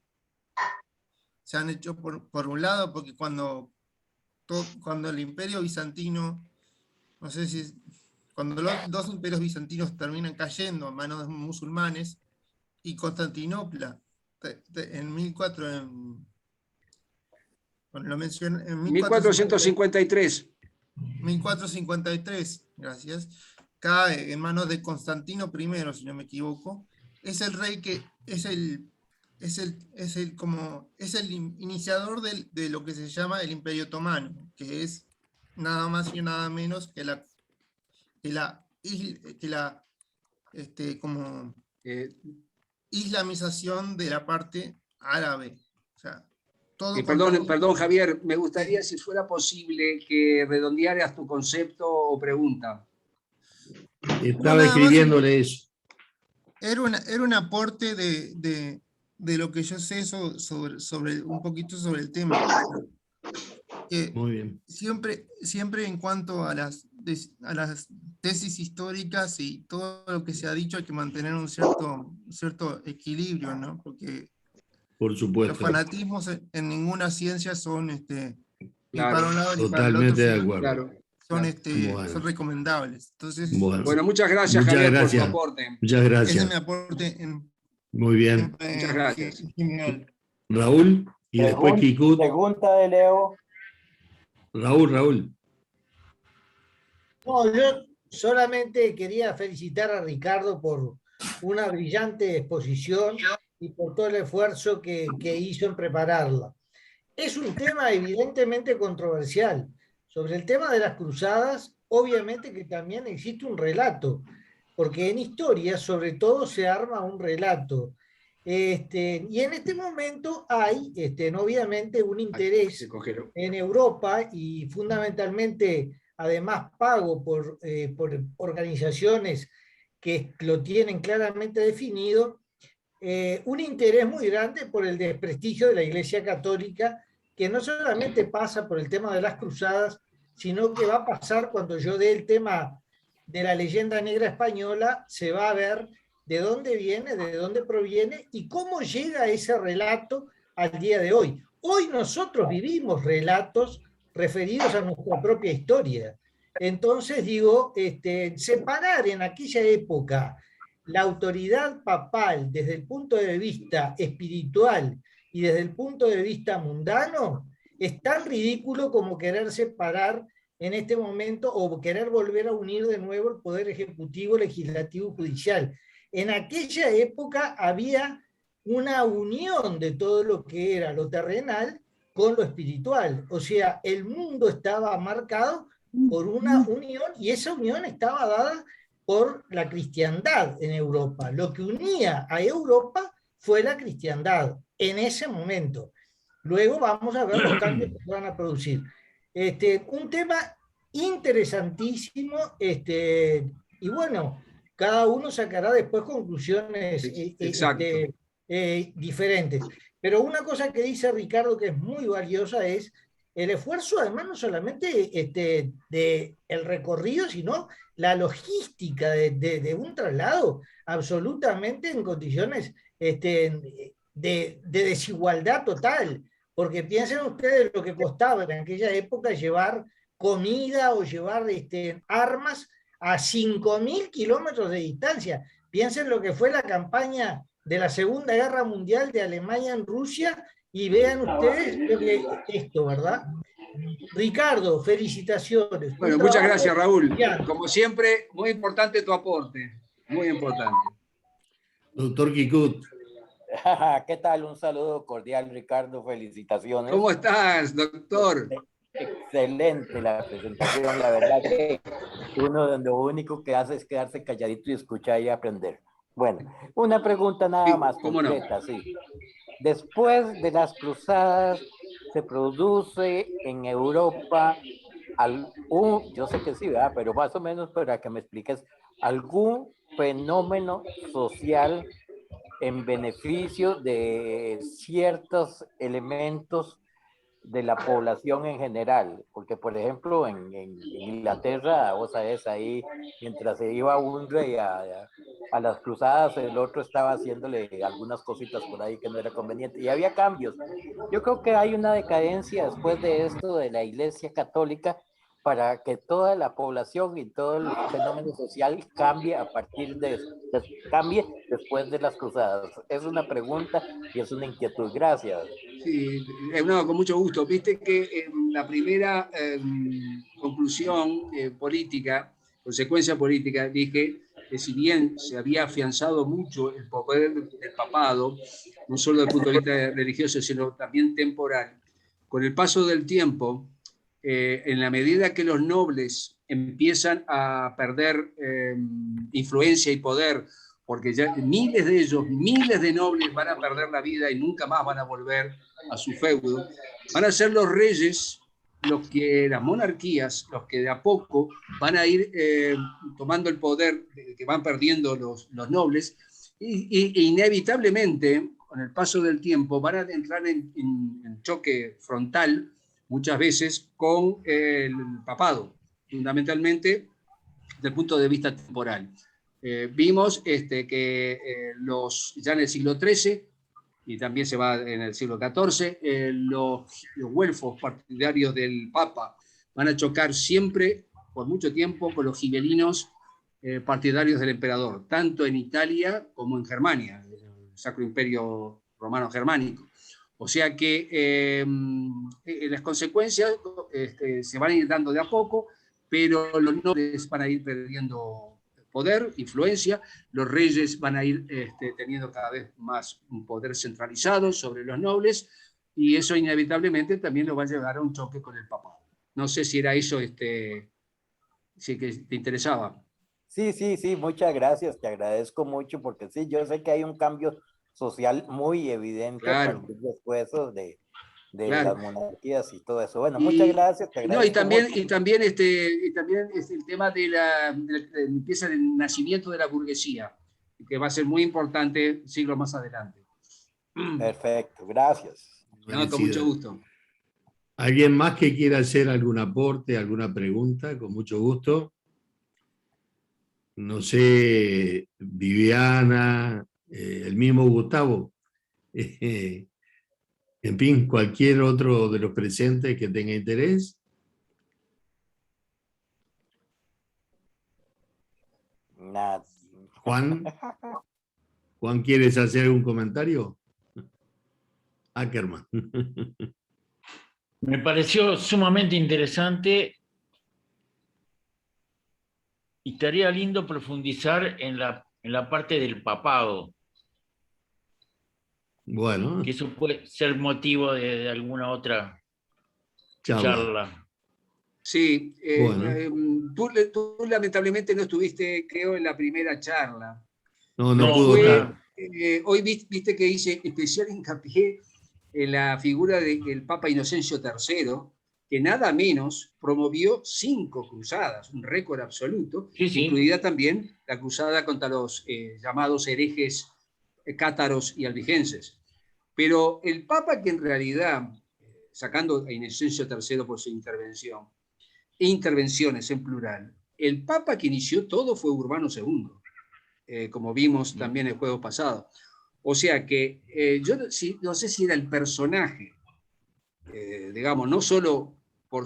se han hecho por un lado, porque cuando el imperio bizantino, no sé si cuando los dos imperios bizantinos terminan cayendo en manos de musulmanes, y Constantinopla, en 1453. 1453, gracias, cae en manos de Constantino I, si no me equivoco. Es el rey que es el iniciador de lo que se llama el Imperio Otomano, que es nada más y nada menos que la islamización de la parte árabe. O sea, todo perdón, Javier, me gustaría, si fuera posible, que redondearas tu concepto o pregunta. Estaba escribiéndole eso. Era un aporte de lo que yo sé sobre un poquito sobre el tema. Muy bien. Siempre en cuanto a las tesis históricas y todo lo que se ha dicho, hay que mantener un cierto equilibrio, ¿no? Porque por supuesto, los fanatismos en ninguna ciencia son ni para un lado ni para el totalmente otro, de acuerdo. Claro. Son recomendables. Entonces, bueno, muchas gracias, Javier, por tu aporte. Muchas gracias. Ese es mi aporte. Muy bien. Muchas gracias. Raúl, y después Kikut. Pregunta de Leo. Raúl. No, yo solamente quería felicitar a Ricardo por una brillante exposición y por todo el esfuerzo que hizo en prepararla. Es un tema evidentemente controversial. Sobre el tema de las cruzadas, obviamente que también existe un relato, porque en historia sobre todo se arma un relato. Y en este momento hay obviamente un interés en Europa y fundamentalmente además pago por organizaciones que lo tienen claramente definido, un interés muy grande por el desprestigio de la Iglesia Católica, que no solamente pasa por el tema de las cruzadas, sino que va a pasar cuando yo dé el tema de la leyenda negra española, se va a ver de dónde viene, de dónde proviene y cómo llega ese relato al día de hoy. Hoy nosotros vivimos relatos referidos a nuestra propia historia. Entonces digo, separar en aquella época la autoridad papal desde el punto de vista espiritual y desde el punto de vista mundano es tan ridículo como querer separar en este momento o querer volver a unir de nuevo el poder ejecutivo, legislativo, judicial. En aquella época había una unión de todo lo que era lo terrenal con lo espiritual. O sea, el mundo estaba marcado por una unión y esa unión estaba dada por la cristiandad en Europa. Lo que unía a Europa fue la cristiandad en ese momento. Luego vamos a ver los cambios que se van a producir. Un tema interesantísimo y bueno, cada uno sacará después conclusiones diferentes. Pero una cosa que dice Ricardo que es muy valiosa es el esfuerzo, además, no solamente de el recorrido, sino la logística de un traslado absolutamente en condiciones de desigualdad total. Porque piensen ustedes lo que costaba en aquella época llevar comida o llevar armas a 5.000 kilómetros de distancia. Piensen lo que fue la campaña de la Segunda Guerra Mundial de Alemania en Rusia y vean ustedes esto, ¿verdad? Ricardo, felicitaciones. Bueno, muchas gracias, Raúl. Como siempre, muy importante tu aporte. Muy importante. Doctor Kikut. ¿Qué tal? Un saludo cordial, Ricardo. Felicitaciones. ¿Cómo estás, doctor? Excelente la presentación. La verdad que uno lo único que hace es quedarse calladito y escuchar y aprender. Bueno, una pregunta nada más ¿Cómo completa, no? sí. después de las cruzadas se produce en Europa yo sé que sí, ¿verdad? Pero más o menos para que me expliques, algún fenómeno social en beneficio de ciertos elementos de la población en general, porque por ejemplo en Inglaterra, vos sabés, ahí mientras se iba un rey a las cruzadas, el otro estaba haciéndole algunas cositas por ahí que no era conveniente, y había cambios. Yo creo que hay una decadencia después de esto de la Iglesia Católica para que toda la población y todo el fenómeno social cambie a partir cambie después de las cruzadas. Es una pregunta y es una inquietud. Gracias. Sí, no, con mucho gusto. Viste que la primera conclusión política, consecuencia política, dije que si bien se había afianzado mucho el poder del papado, no solo desde el punto de vista religioso, sino también temporal, con el paso del tiempo, en la medida que los nobles empiezan a perder influencia y poder, porque ya miles de ellos, miles de nobles van a perder la vida y nunca más van a volver a su feudo, van a ser los reyes, las monarquías, los que de a poco van a ir tomando el poder que van perdiendo los nobles, e inevitablemente, con el paso del tiempo, van a entrar en choque frontal, muchas veces, con el papado, fundamentalmente desde el punto de vista temporal. Vimos que ya en el siglo XIII, y también se va en el siglo XIV, los güelfos partidarios del Papa van a chocar siempre, por mucho tiempo, con los gibelinos partidarios del emperador, tanto en Italia como en Germania, el Sacro Imperio Romano Germánico. O sea que las consecuencias se van a ir dando de a poco, pero los nobles van a ir perdiendo poder, influencia, los reyes van a ir teniendo cada vez más un poder centralizado sobre los nobles, y eso inevitablemente también lo va a llevar a un choque con el papado. No sé si era eso si que te interesaba. Sí, sí, sí, muchas gracias, te agradezco mucho porque sí, yo sé que hay un cambio social muy evidente Claro. a partir después de Claro. las monarquías y todo eso. Bueno, muchas gracias, te agradezco y también, mucho. Y también es el tema de la limpieza del nacimiento de la burguesía, que va a ser muy importante siglos más adelante. Perfecto, gracias. No, con mucho gusto. ¿Alguien más que quiera hacer algún aporte, alguna pregunta? Con mucho gusto. No sé, Viviana, el mismo Gustavo. En fin, cualquier otro de los presentes que tenga interés. Nada. Juan, ¿quieres hacer algún comentario? Ackerman. Me pareció sumamente interesante y estaría lindo profundizar en la parte del papado. Bueno. Que eso puede ser motivo de alguna otra charla. Sí, bueno. Tú lamentablemente no estuviste, creo, en la primera charla. No pudo estar. Hoy viste que hice especial hincapié en la figura del Papa Inocencio III, que nada menos promovió 5 cruzadas, un récord absoluto, incluida también la cruzada contra los llamados herejes cátaros y albigenses. Pero el Papa que en realidad, sacando a Inocencio III por su intervención, intervenciones en plural, el Papa que inició todo fue Urbano II, como vimos también el jueves pasado. O sea que yo no sé si era el personaje, digamos, no solo por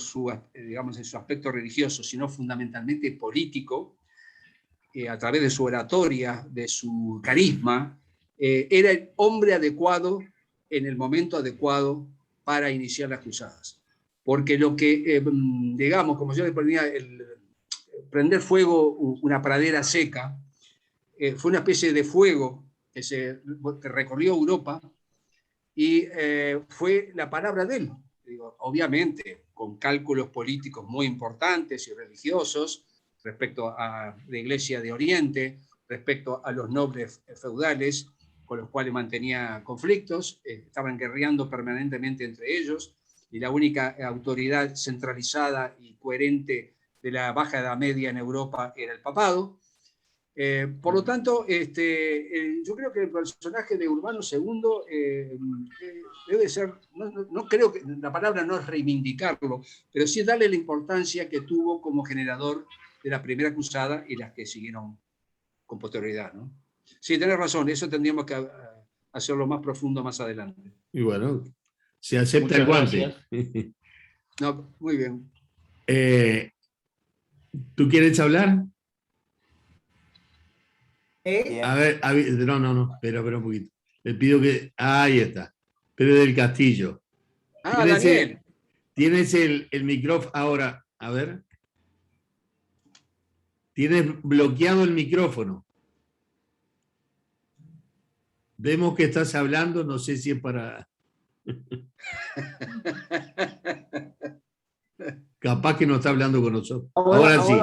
digamos, en su aspecto religioso, sino fundamentalmente político, a través de su oratoria, de su carisma, era el hombre adecuado en el momento adecuado para iniciar las cruzadas. Porque lo que, digamos, como yo le ponía, prender fuego una pradera seca, fue una especie de fuego que recorrió Europa y fue la palabra de él. Digo, obviamente, con cálculos políticos muy importantes y religiosos respecto a la Iglesia de Oriente, respecto a los nobles feudales, con los cuales mantenía conflictos, estaban guerreando permanentemente entre ellos, y la única autoridad centralizada y coherente de la Baja Edad Media en Europa era el papado. Por lo tanto, yo creo que el personaje de Urbano II debe ser, no creo que la palabra no es reivindicarlo, pero sí darle la importancia que tuvo como generador de la primera cruzada y las que siguieron con posterioridad, ¿no? Sí, tenés razón, eso tendríamos que hacerlo más profundo más adelante. Y bueno, se acepta el guante. No, muy bien. ¿Tú quieres hablar? ¿Eh? A ver, no, espera un poquito. Le pido que, ahí está, Pedro del Castillo. Ah, Daniel. Tienes el micrófono, ahora, a ver. Tienes bloqueado el micrófono. Vemos que estás hablando, no sé si es para... Capaz que no está hablando con nosotros. Ahora sí.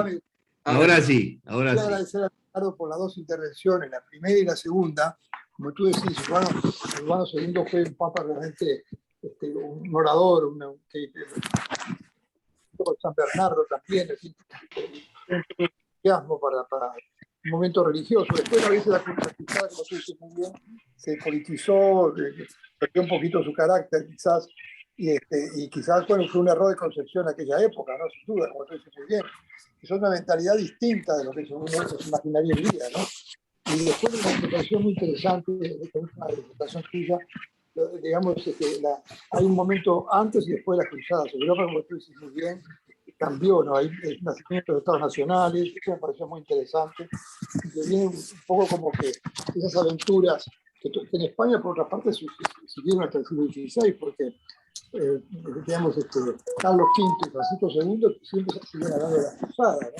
Ahora sí. Quiero agradecer a Ricardo por las dos intervenciones, la primera y la segunda. Como tú decís, Urbano II fue un papa realmente un orador, San Bernardo también, un entusiasmo para un momento religioso. Después a veces la cruzada, como tú dices muy bien, se politizó, perdió un poquito su carácter quizás, y quizás fue un error de concepción en aquella época, ¿no? Sin duda, como tú dices muy bien. Es una mentalidad distinta de lo que uno se imaginaría hoy día, ¿no? Y después me pareció muy interesante, con una presentación tuya, digamos, hay un momento antes y después de las cruzadas. Europa, como tú dices muy bien, cambió, ¿no? Hay el nacimiento de estados nacionales, eso me pareció muy interesante. Y viene un poco como que esas aventuras que en España, por otra parte, siguieron hasta el siglo XVI, porque digamos, Carlos V y Francisco II siempre se siguen hablando de las cruzadas,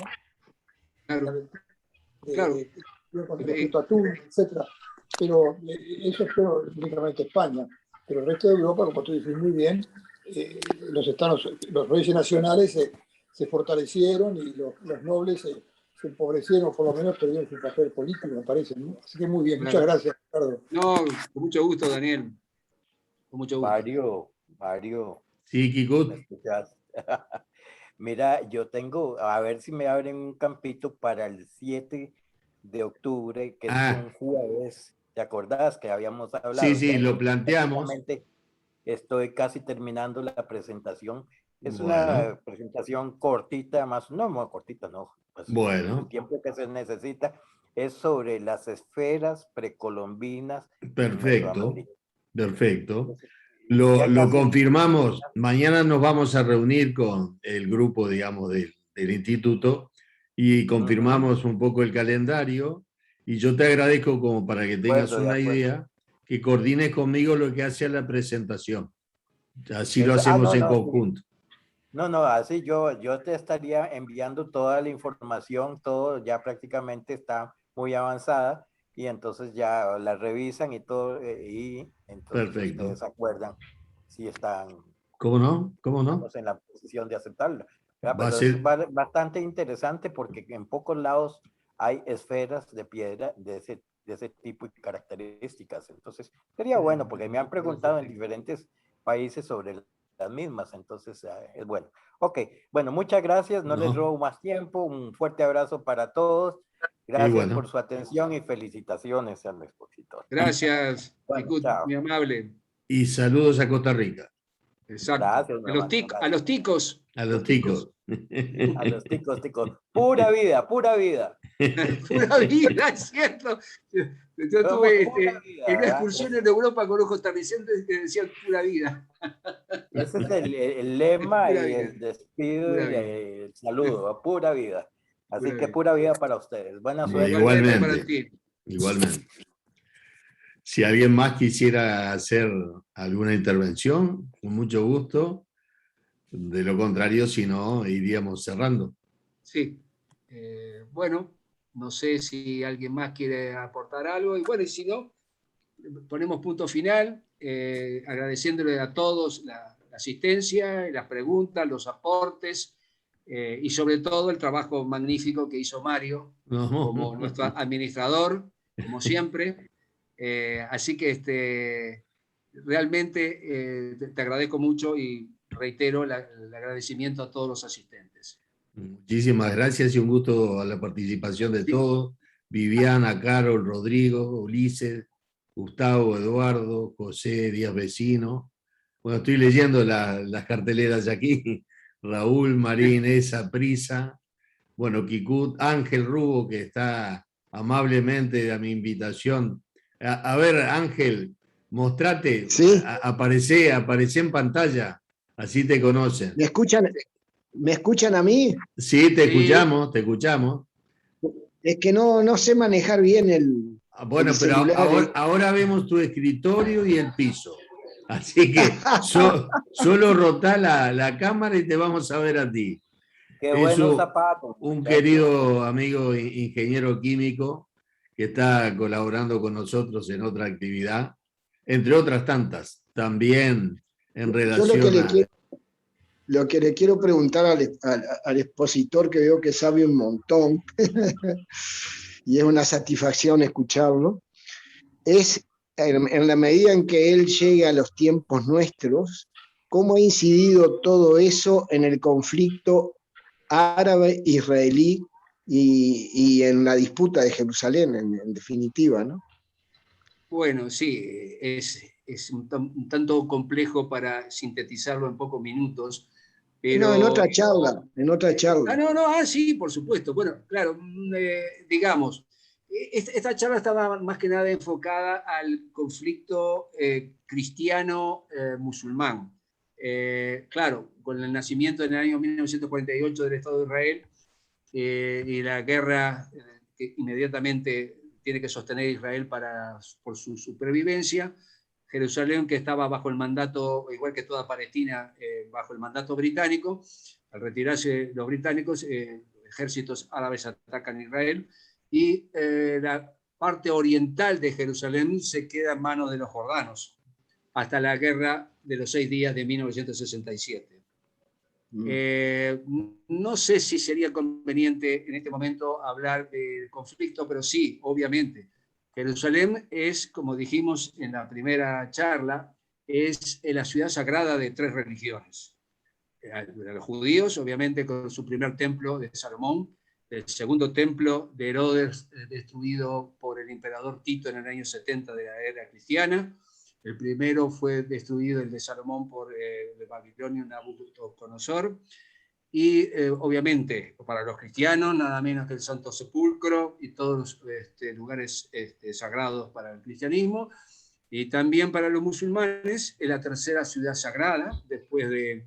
¿no? Claro. Con respecto a Túnez, etc. Pero eso fue únicamente España. Pero el resto de Europa, como tú dices muy bien, los reyes nacionales se fortalecieron y los nobles se empobrecieron, por lo menos perdieron su papel político, me parece, ¿no? Así que muy bien, muchas gracias, Ricardo. No, con mucho gusto, Daniel. Con mucho gusto. Mario. Sí, Kiko. Mira, yo tengo, a ver si me abren un campito para el 7 de octubre, que es un jueves. ¿Te acordás que habíamos hablado? Sí, lo planteamos. Estoy casi terminando la presentación. Es una presentación cortita, no muy cortita, no. Pues el tiempo que se necesita es sobre las esferas precolombinas. Perfecto. Lo confirmamos. Mañana nos vamos a reunir con el grupo, digamos, del instituto y confirmamos un poco el calendario. Y yo te agradezco, como para que tengas una idea, que coordines conmigo lo que hace a la presentación. Así lo hacemos en conjunto. No, así yo te estaría enviando toda la información, todo ya prácticamente está muy avanzada y entonces ya la revisan y todo, y entonces ustedes acuerdan si están ¿Cómo no? en la posición de aceptarlo. Pero es bastante interesante porque en pocos lados hay esferas de piedra de ese tipo y características. Entonces sería bueno porque me han preguntado en diferentes países sobre las mismas, entonces es bueno. Ok, bueno, muchas gracias, no les robo más tiempo, un fuerte abrazo para todos, gracias por su atención y felicitaciones al expositor. Gracias, muy amable. Y saludos a Costa Rica. Exacto. Gracias, a los ticos. A los ticos. A los ticos. Pura vida. Pura vida, es cierto. Yo tuve en una excursión en Europa con los costarricenses que decían pura vida. Ese es el lema y el despido y el saludo, pura vida. Así que pura vida para ustedes. Buena suerte. Igualmente. Si alguien más quisiera hacer alguna intervención, con mucho gusto. De lo contrario, si no, iríamos cerrando. Sí. Bueno, no sé si alguien más quiere aportar algo. Y bueno, y si no, ponemos punto final, agradeciéndole a todos la asistencia, las preguntas, los aportes y sobre todo el trabajo magnífico que hizo Mario como nuestro administrador, como siempre. Así que realmente te agradezco mucho y reitero el agradecimiento a todos los asistentes. Muchísimas gracias y un gusto a la participación de Sí. todos. Viviana, Carol, Rodrigo, Ulises, Gustavo, Eduardo, José, Díaz Vecino. Bueno, estoy leyendo las carteleras aquí. Raúl, Marín, Esa, Prisa. Bueno, Kikut, Ángel Rubo, que está amablemente a mi invitación. A ver, Ángel, mostrate, Sí, aparece en pantalla, así te conocen. ¿me escuchan a mí? Sí, te Sí. escuchamos, te escuchamos. Es que no sé manejar bien el Bueno, pero celular. ahora vemos tu escritorio y el piso. Así que solo rotá la cámara y te vamos a ver a ti. Qué Es buenos zapatos. un muchachos. querido amigo ingeniero químico que está colaborando con nosotros en otra actividad, entre otras tantas, también en Yo relación a... lo que le quiero preguntar al expositor, que veo que sabe un montón, y es una satisfacción escucharlo, es en la medida en que él llega a los tiempos nuestros, ¿cómo ha incidido todo eso en el conflicto árabe-israelí y en la disputa de Jerusalén, en definitiva, ¿no? Bueno, sí, es un tanto complejo para sintetizarlo en pocos minutos, pero... No, en otra charla, en otra charla. Sí, por supuesto. Bueno, claro, digamos, esta charla estaba más que nada enfocada al conflicto cristiano-musulmán. Claro, con el nacimiento en el año 1948 del Estado de Israel y la guerra que inmediatamente tiene que sostener Israel por su supervivencia, Jerusalén, que estaba bajo el mandato, igual que toda Palestina, bajo el mandato británico. Al retirarse los británicos, ejércitos árabes atacan Israel y la parte oriental de Jerusalén se queda en manos de los jordanos hasta la guerra de los 6 días de 1967. No sé si sería conveniente en este momento hablar del conflicto, pero sí, obviamente. Jerusalén es, como dijimos en la primera charla, es la ciudad sagrada de 3 religiones. Los judíos, obviamente, con su primer templo de Salomón, el segundo templo de Herodes, destruido por el emperador Tito en el año 70 de la era cristiana. El primero fue destruido, el de Salomón, por el babilonio Nabucodonosor. Y obviamente, para los cristianos, nada menos que el Santo Sepulcro y todos los lugares sagrados para el cristianismo. Y también para los musulmanes, es la tercera ciudad sagrada, después de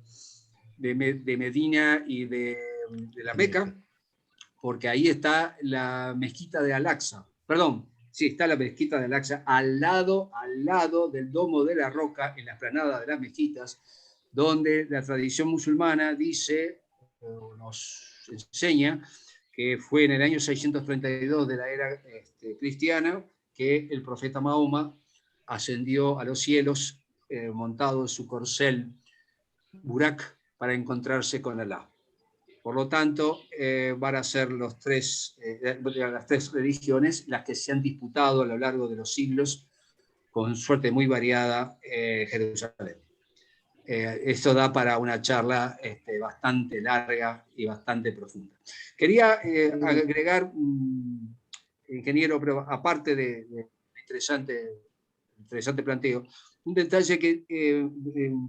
Medina y de la Meca, porque ahí está la mezquita de Al-Aqsa. Perdón, sí, está la mezquita de Al-Aqsa al lado del Domo de la Roca, en la explanada de las mezquitas, donde la tradición musulmana dice, nos enseña, que fue en el año 632 de la era cristiana que el profeta Mahoma ascendió a los cielos montado en su corcel Burak para encontrarse con Alá. Por lo tanto, van a ser las 3 religiones las que se han disputado a lo largo de los siglos, con suerte muy variada, Jerusalén. Esto da para una charla bastante larga y bastante profunda. Quería agregar, ingeniero, pero aparte de interesante planteo, un detalle que,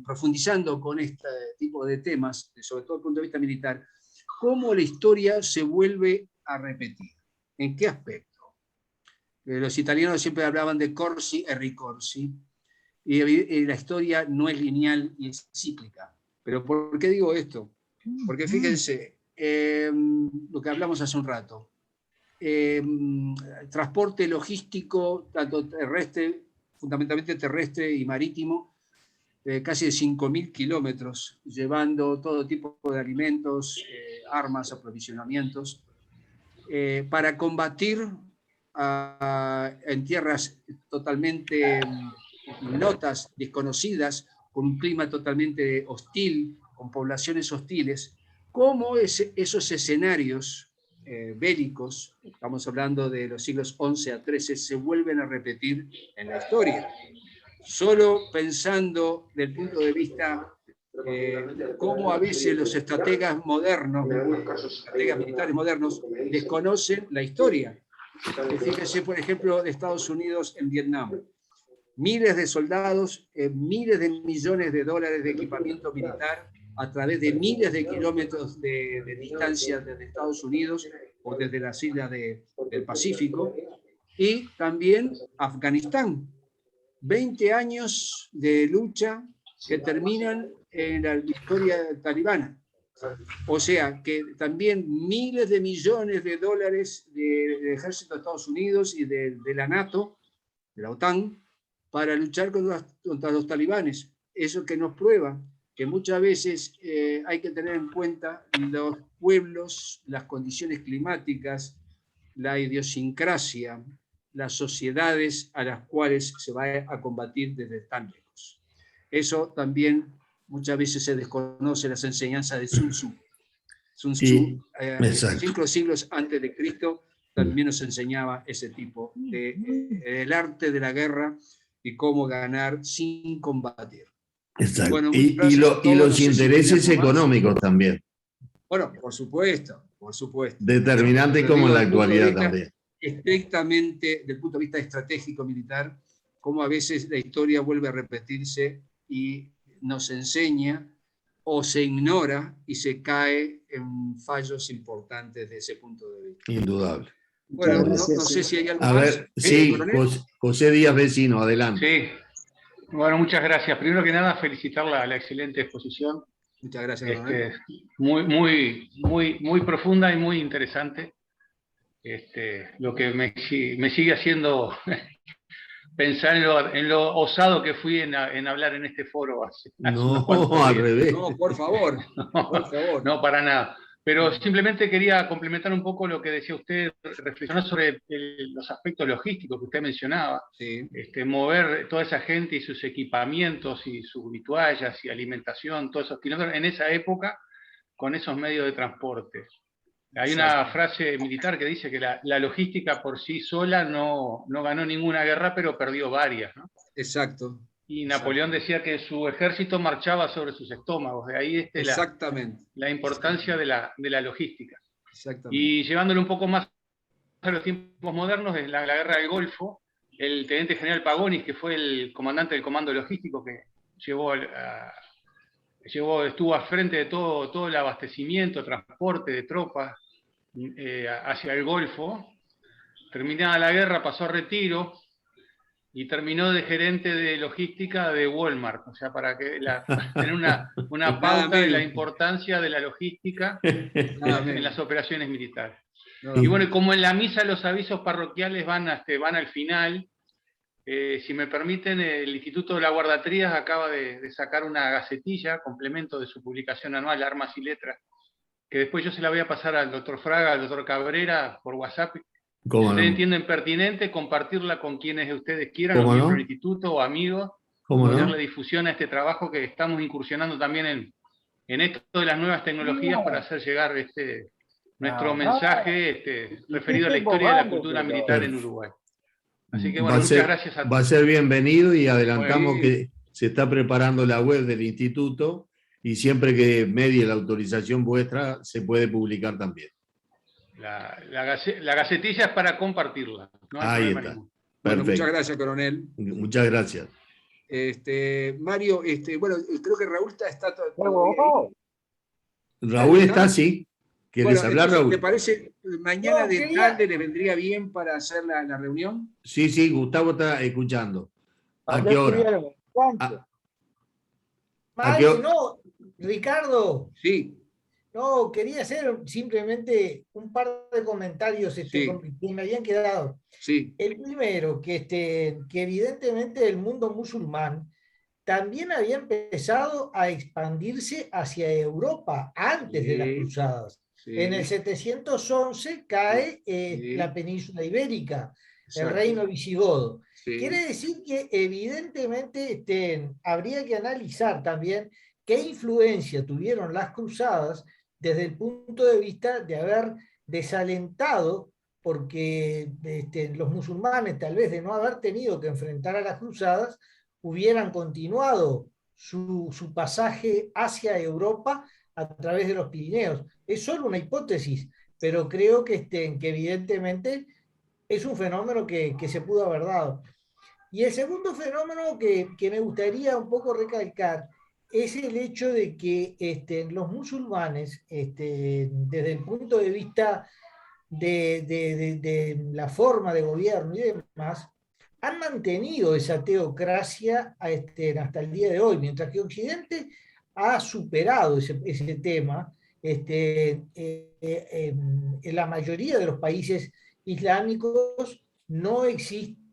profundizando con este tipo de temas, sobre todo desde el punto de vista militar, cómo la historia se vuelve a repetir. ¿En qué aspecto? Los italianos siempre hablaban de corsi e ricorsi, y la historia no es lineal y es cíclica. ¿Pero por qué digo esto? Porque fíjense, lo que hablamos hace un rato, transporte logístico, tanto terrestre, fundamentalmente terrestre y marítimo, casi de 5.000 kilómetros, llevando todo tipo de alimentos, armas, aprovisionamientos, para combatir en tierras totalmente ignotas, desconocidas, con un clima totalmente hostil, con poblaciones hostiles. ¿Cómo esos escenarios bélicos, estamos hablando de los siglos XI a XIII, se vuelven a repetir en la historia. Solo pensando del punto de vista cómo a veces los estrategas modernos, estrategas militares modernos, desconocen la historia. Fíjense, por ejemplo, de Estados Unidos en Vietnam. Miles de soldados, miles de millones de dólares de equipamiento militar a través de miles de kilómetros de distancia desde Estados Unidos o desde las islas del Pacífico. Y también Afganistán. 20 años de lucha que terminan en la victoria talibana. O sea, que también miles de millones de dólares del ejército de Estados Unidos y de la NATO, de la OTAN, para luchar contra los talibanes. Eso que nos prueba que muchas veces hay que tener en cuenta los pueblos, las condiciones climáticas, la idiosincrasia, las sociedades a las cuales se va a combatir desde tan lejos. Eso también muchas veces se desconoce las enseñanzas de Sun Tzu. Sun Tzu, 5 siglos antes de Cristo, también nos enseñaba ese tipo el arte de la guerra y cómo ganar sin combatir. Exacto. Bueno, y los intereses económicos también. Bueno, por supuesto. Determinante como en la actualidad también. Estrictamente, del punto de vista estratégico militar, cómo a veces la historia vuelve a repetirse y nos enseña o se ignora y se cae en fallos importantes de ese punto de vista. Indudable. Bueno, no sé si hay algo más. A ver, sí, José Díaz Vecino, adelante. Sí, bueno, muchas gracias. Primero que nada, felicitar la excelente exposición. Muchas gracias. Muy profunda y muy interesante. Lo que me sigue haciendo pensar en lo osado que fui en hablar en este foro. No, al revés. No, por favor. No, para nada. Pero simplemente quería complementar un poco lo que decía usted, reflexionar sobre los aspectos logísticos que usted mencionaba. Sí. Mover toda esa gente y sus equipamientos y sus vituallas y alimentación, todos esos kilómetros, en esa época, con esos medios de transporte. Hay una frase militar que dice que la logística por sí sola no ganó ninguna guerra, pero perdió varias, ¿no? Exacto. Y Napoleón decía que su ejército marchaba sobre sus estómagos, de ahí la importancia de la logística. Exactamente. Y llevándolo un poco más a los tiempos modernos, de la guerra del Golfo, el teniente general Pagonis, que fue el comandante del comando logístico que estuvo al frente de todo el abastecimiento, transporte de tropas hacia el Golfo. Terminada la guerra, pasó a retiro y terminó de gerente de logística de Walmart, o sea, para tener una pauta de la importancia de la logística en las operaciones militares. Y bueno, como en la misa los avisos parroquiales van al final, si me permiten, el Instituto de la Guardatrías acaba de sacar una gacetilla, complemento de su publicación anual, Armas y Letras, que después yo se la voy a pasar al doctor Fraga, al doctor Cabrera, por WhatsApp. Si ustedes entienden pertinente, compartirla con quienes ustedes quieran, los miembros del instituto o amigos, darle difusión a este trabajo que estamos incursionando también en esto de las nuevas tecnologías para hacer llegar nuestro mensaje referido a la historia de la cultura militar en Uruguay. Así que bueno, muchas gracias a todos. Va a ser bienvenido y adelantamos que se está preparando la web del instituto y siempre que medie la autorización vuestra se puede publicar también. La gacetilla es para compartirla. No hay Ahí problema está. ningún. Bueno, muchas gracias, coronel. Muchas gracias. Mario, bueno, creo que Raúl está Raúl está, sí. ¿Quieres hablar, Raúl? ¿Te parece mañana de tarde le vendría bien para hacer la reunión? Sí, Gustavo está escuchando. ¿A qué hora? Mario, no, Ricardo. Sí. No, quería hacer simplemente un par de comentarios que me habían quedado. Sí. El primero, que evidentemente el mundo musulmán también había empezado a expandirse hacia Europa antes de las cruzadas. Sí. En el 711 cae la península ibérica, el reino visigodo. Sí. Quiere decir que evidentemente habría que analizar también qué influencia tuvieron las cruzadas desde el punto de vista de haber desalentado porque los musulmanes, tal vez de no haber tenido que enfrentar a las cruzadas, hubieran continuado su pasaje hacia Europa a través de los Pirineos. Es solo una hipótesis, pero creo que evidentemente es un fenómeno que se pudo haber dado. Y el segundo fenómeno que me gustaría un poco recalcar es el hecho de que los musulmanes, desde el punto de vista de la forma de gobierno y demás, han mantenido esa teocracia hasta el día de hoy, mientras que Occidente ha superado ese tema. En la mayoría de los países islámicos no existe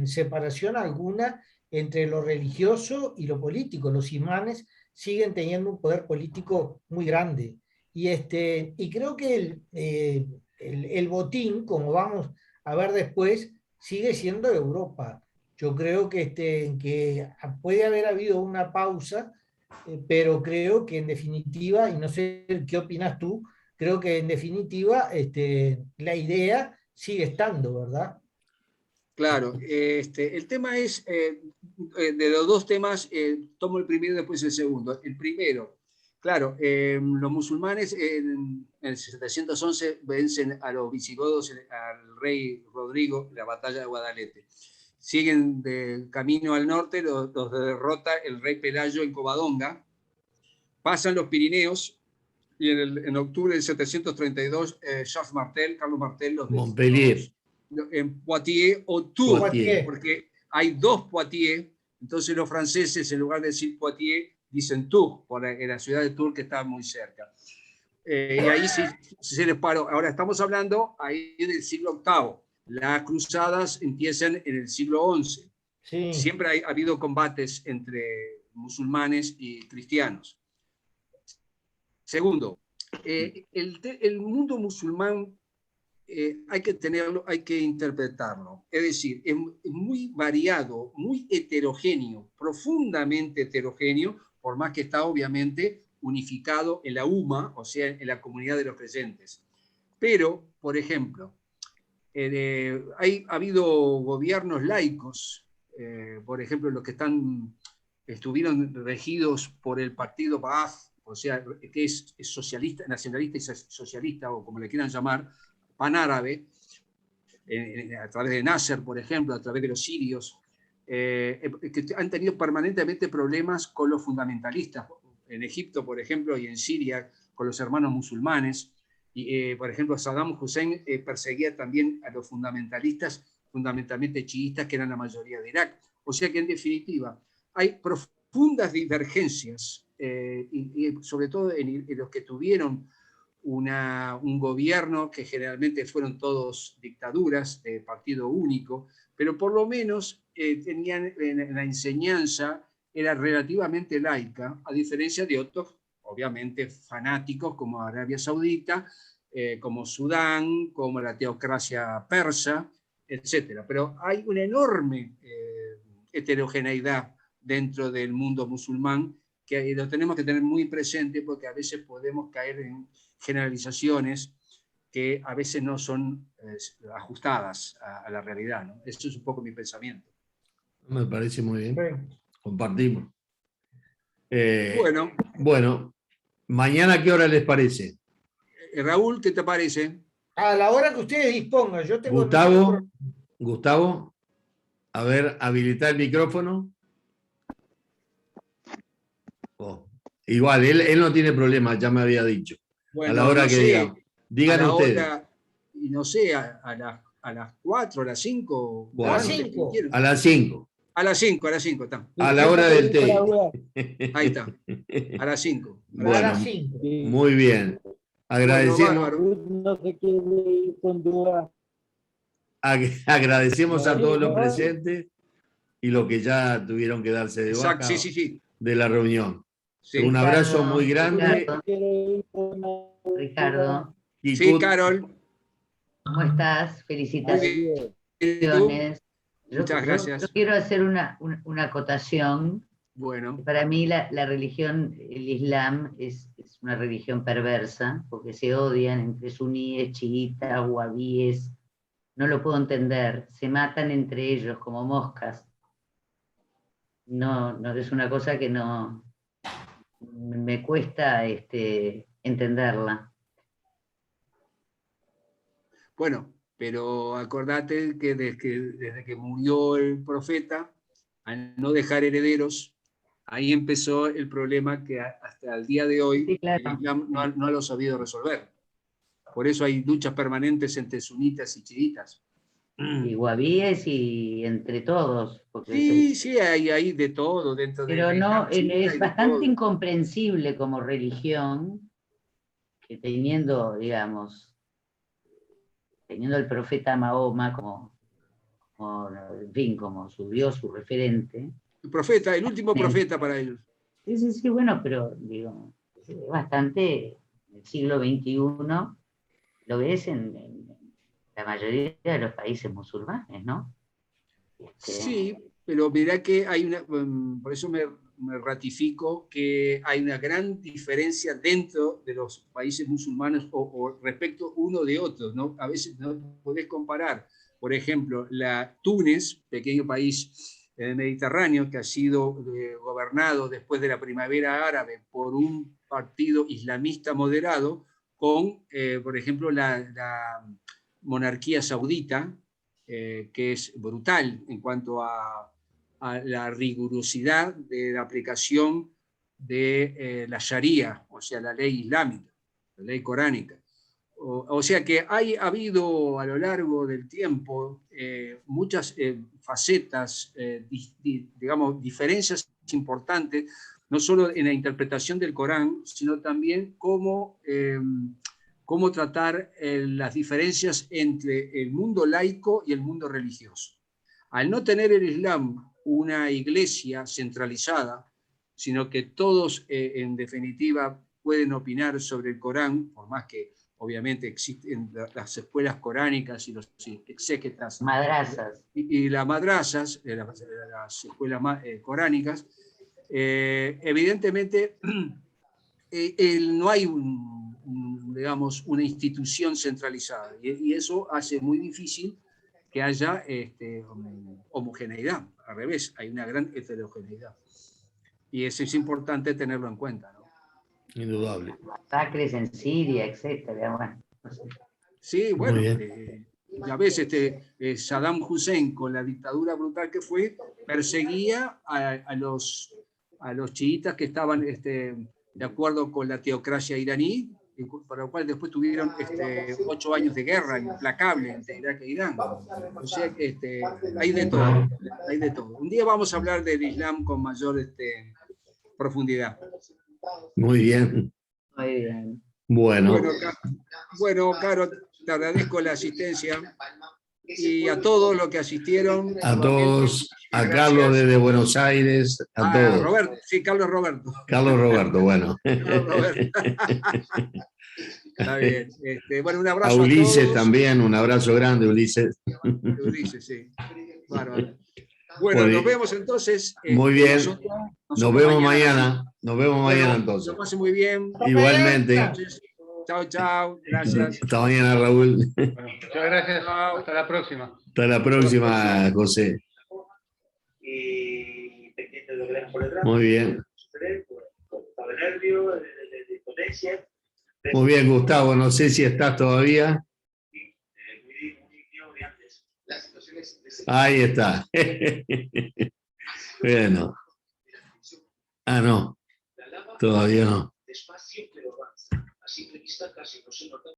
separación alguna entre lo religioso y lo político. Los imanes siguen teniendo un poder político muy grande. Y creo que el botín, como vamos a ver después, sigue siendo Europa. Yo creo que puede haber habido una pausa, pero creo que en definitiva, y no sé qué opinas tú, creo que en definitiva la idea sigue estando, ¿verdad? Claro, el tema es, de los dos temas, tomo el primero y después el segundo. El primero, claro, los musulmanes en el 711 vencen a los visigodos, al rey Rodrigo, en la batalla de Guadalete. Siguen de camino al norte, los derrota el rey Pelayo en Covadonga, pasan los Pirineos, y en octubre del 732, Carlos Martel los Montpellier. En Poitiers o Tours, porque hay dos Poitiers, entonces los franceses, en lugar de decir Poitiers, dicen Tours, en la ciudad de Tours, que está muy cerca. Y ahí se les paró. Ahora estamos hablando ahí del siglo VIII. Las cruzadas empiezan en el siglo XI. Sí. Siempre ha habido combates entre musulmanes y cristianos. Segundo, el mundo musulmán hay que tenerlo, hay que interpretarlo. Es decir, es muy variado, muy heterogéneo, profundamente heterogéneo, por más que está obviamente unificado en la UMA, o sea, en la comunidad de los creyentes. Pero, por ejemplo, ha habido gobiernos laicos, por ejemplo, los que estuvieron regidos por el partido Ba'ath, o sea, que es socialista, nacionalista y socialista, o como le quieran llamar, panárabe, a través de Nasser, por ejemplo, a través de los sirios, que han tenido permanentemente problemas con los fundamentalistas, en Egipto, por ejemplo, y en Siria, con los hermanos musulmanes. Y, por ejemplo, Saddam Hussein perseguía también a los fundamentalistas, fundamentalmente chiitas, que eran la mayoría de Irak. O sea que, en definitiva, hay profundas divergencias, y sobre todo en los que tuvieron un gobierno, que generalmente fueron todos dictaduras de partido único, pero por lo menos tenían en la enseñanza, era relativamente laica, a diferencia de otros, obviamente, fanáticos como Arabia Saudita, como Sudán, como la teocracia persa, etc. Pero hay una enorme heterogeneidad dentro del mundo musulmán, que lo tenemos que tener muy presente, porque a veces podemos caer en generalizaciones que a veces no son ajustadas a la realidad, ¿no? Eso es un poco mi pensamiento. Me parece muy bien. Sí. Compartimos. Bueno, ¿mañana a qué hora les parece? Raúl, ¿qué te parece? A la hora que ustedes dispongan. Yo tengo Gustavo, a ver, habilitar el micrófono. Oh, igual, él no tiene problema, ya me había dicho. Bueno, a la hora no que sé, digan ustedes. Y no sé, a las 4, a las 5. Bueno, a las 5. A las 5. A las 5, está. A la hora del té. Ahí está, a las 5. Bueno, a las 5. Muy bien. Agradecemos, No se quiere ir con duda. agradecemos a todos los presentes y los que ya tuvieron que darse de baja. Exacto, sí. De la reunión. Sí. Un abrazo muy grande. Ricardo. Sí, Carol. ¿Cómo estás? Felicitaciones. Muchas gracias. Yo quiero hacer una acotación Bueno. Para mí la religión, el Islam, es una religión perversa, porque se odian entre suníes, chiitas, wahabíes. No lo puedo entender. Se matan entre ellos como moscas. No, es una cosa que no me cuesta entenderla. Bueno, pero acordate que desde que murió el profeta, al no dejar herederos, ahí empezó el problema que hasta el día de hoy Sí, claro. el Islam no lo ha sabido resolver. Por eso hay luchas permanentes entre sunitas y chiitas. Y wahabíes y entre todos. Sí, hay de todo dentro de... Pero no, chiita, es bastante incomprensible como religión que teniendo, digamos, teniendo al profeta Mahoma en fin, como su Dios, su referente. El profeta, el último profeta para ellos. Sí, bueno, pero digo, es bastante, en el siglo XXI, lo ves en la mayoría de los países musulmanes, ¿no? Sí, pero mirá que hay por eso me ratifico que hay una gran diferencia dentro de los países musulmanes o respecto uno de otros, ¿no? A veces no podés comparar. Por ejemplo, Túnez, pequeño país en el Mediterráneo que ha sido gobernado después de la primavera árabe por un partido islamista moderado, con, por ejemplo, la monarquía saudita, que es brutal en cuanto a la rigurosidad de la aplicación de la Sharia, o sea, la ley islámica, la ley coránica. O sea que ha habido a lo largo del tiempo muchas facetas, digamos, diferencias importantes, no solo en la interpretación del Corán, sino también cómo tratar las diferencias entre el mundo laico y el mundo religioso. Al no tener el Islam una iglesia centralizada, sino que todos, en definitiva, pueden opinar sobre el Corán, por más que obviamente existen las escuelas coránicas y los exégetas. Madrazas. Y las madrazas, las escuelas coránicas, evidentemente no hay digamos, una institución centralizada, y eso hace muy difícil que haya homogeneidad. Al revés, hay una gran heterogeneidad. Y eso es importante tenerlo en cuenta, ¿no? Indudable. Masacres en Siria, etcétera. Bueno, no sé. Sí, bueno, ya ves, Saddam Hussein, con la dictadura brutal que fue, perseguía a los chiitas que estaban de acuerdo con la teocracia iraní, para lo cual después tuvieron 8 años de guerra implacable entre Irak e Irán. O sea, hay de todo, hay de todo. Un día vamos a hablar del Islam con mayor profundidad. Muy bien. Muy bien. Bueno, Caro, te agradezco la asistencia y a todos los que asistieron. A todos, a Carlos desde Buenos Aires, a todos. Roberto, sí, Carlos Roberto. Carlos Roberto, bueno. Carlos Roberto. Está bien. Bueno, un abrazo a Ulises a todos. También, un abrazo grande, Ulises. Ulises, sí. Bueno, nos vemos entonces. Muy bien. Nos vemos mañana. Nos vemos mañana entonces. Que pase muy bien. Igualmente. Chao. Gracias. Hasta mañana, Raúl. Bueno, muchas gracias. Hasta la próxima. Hasta la próxima, José. Muy bien. Muy bien, Gustavo. No sé si estás todavía. Ahí está. Bueno. No. Todavía no.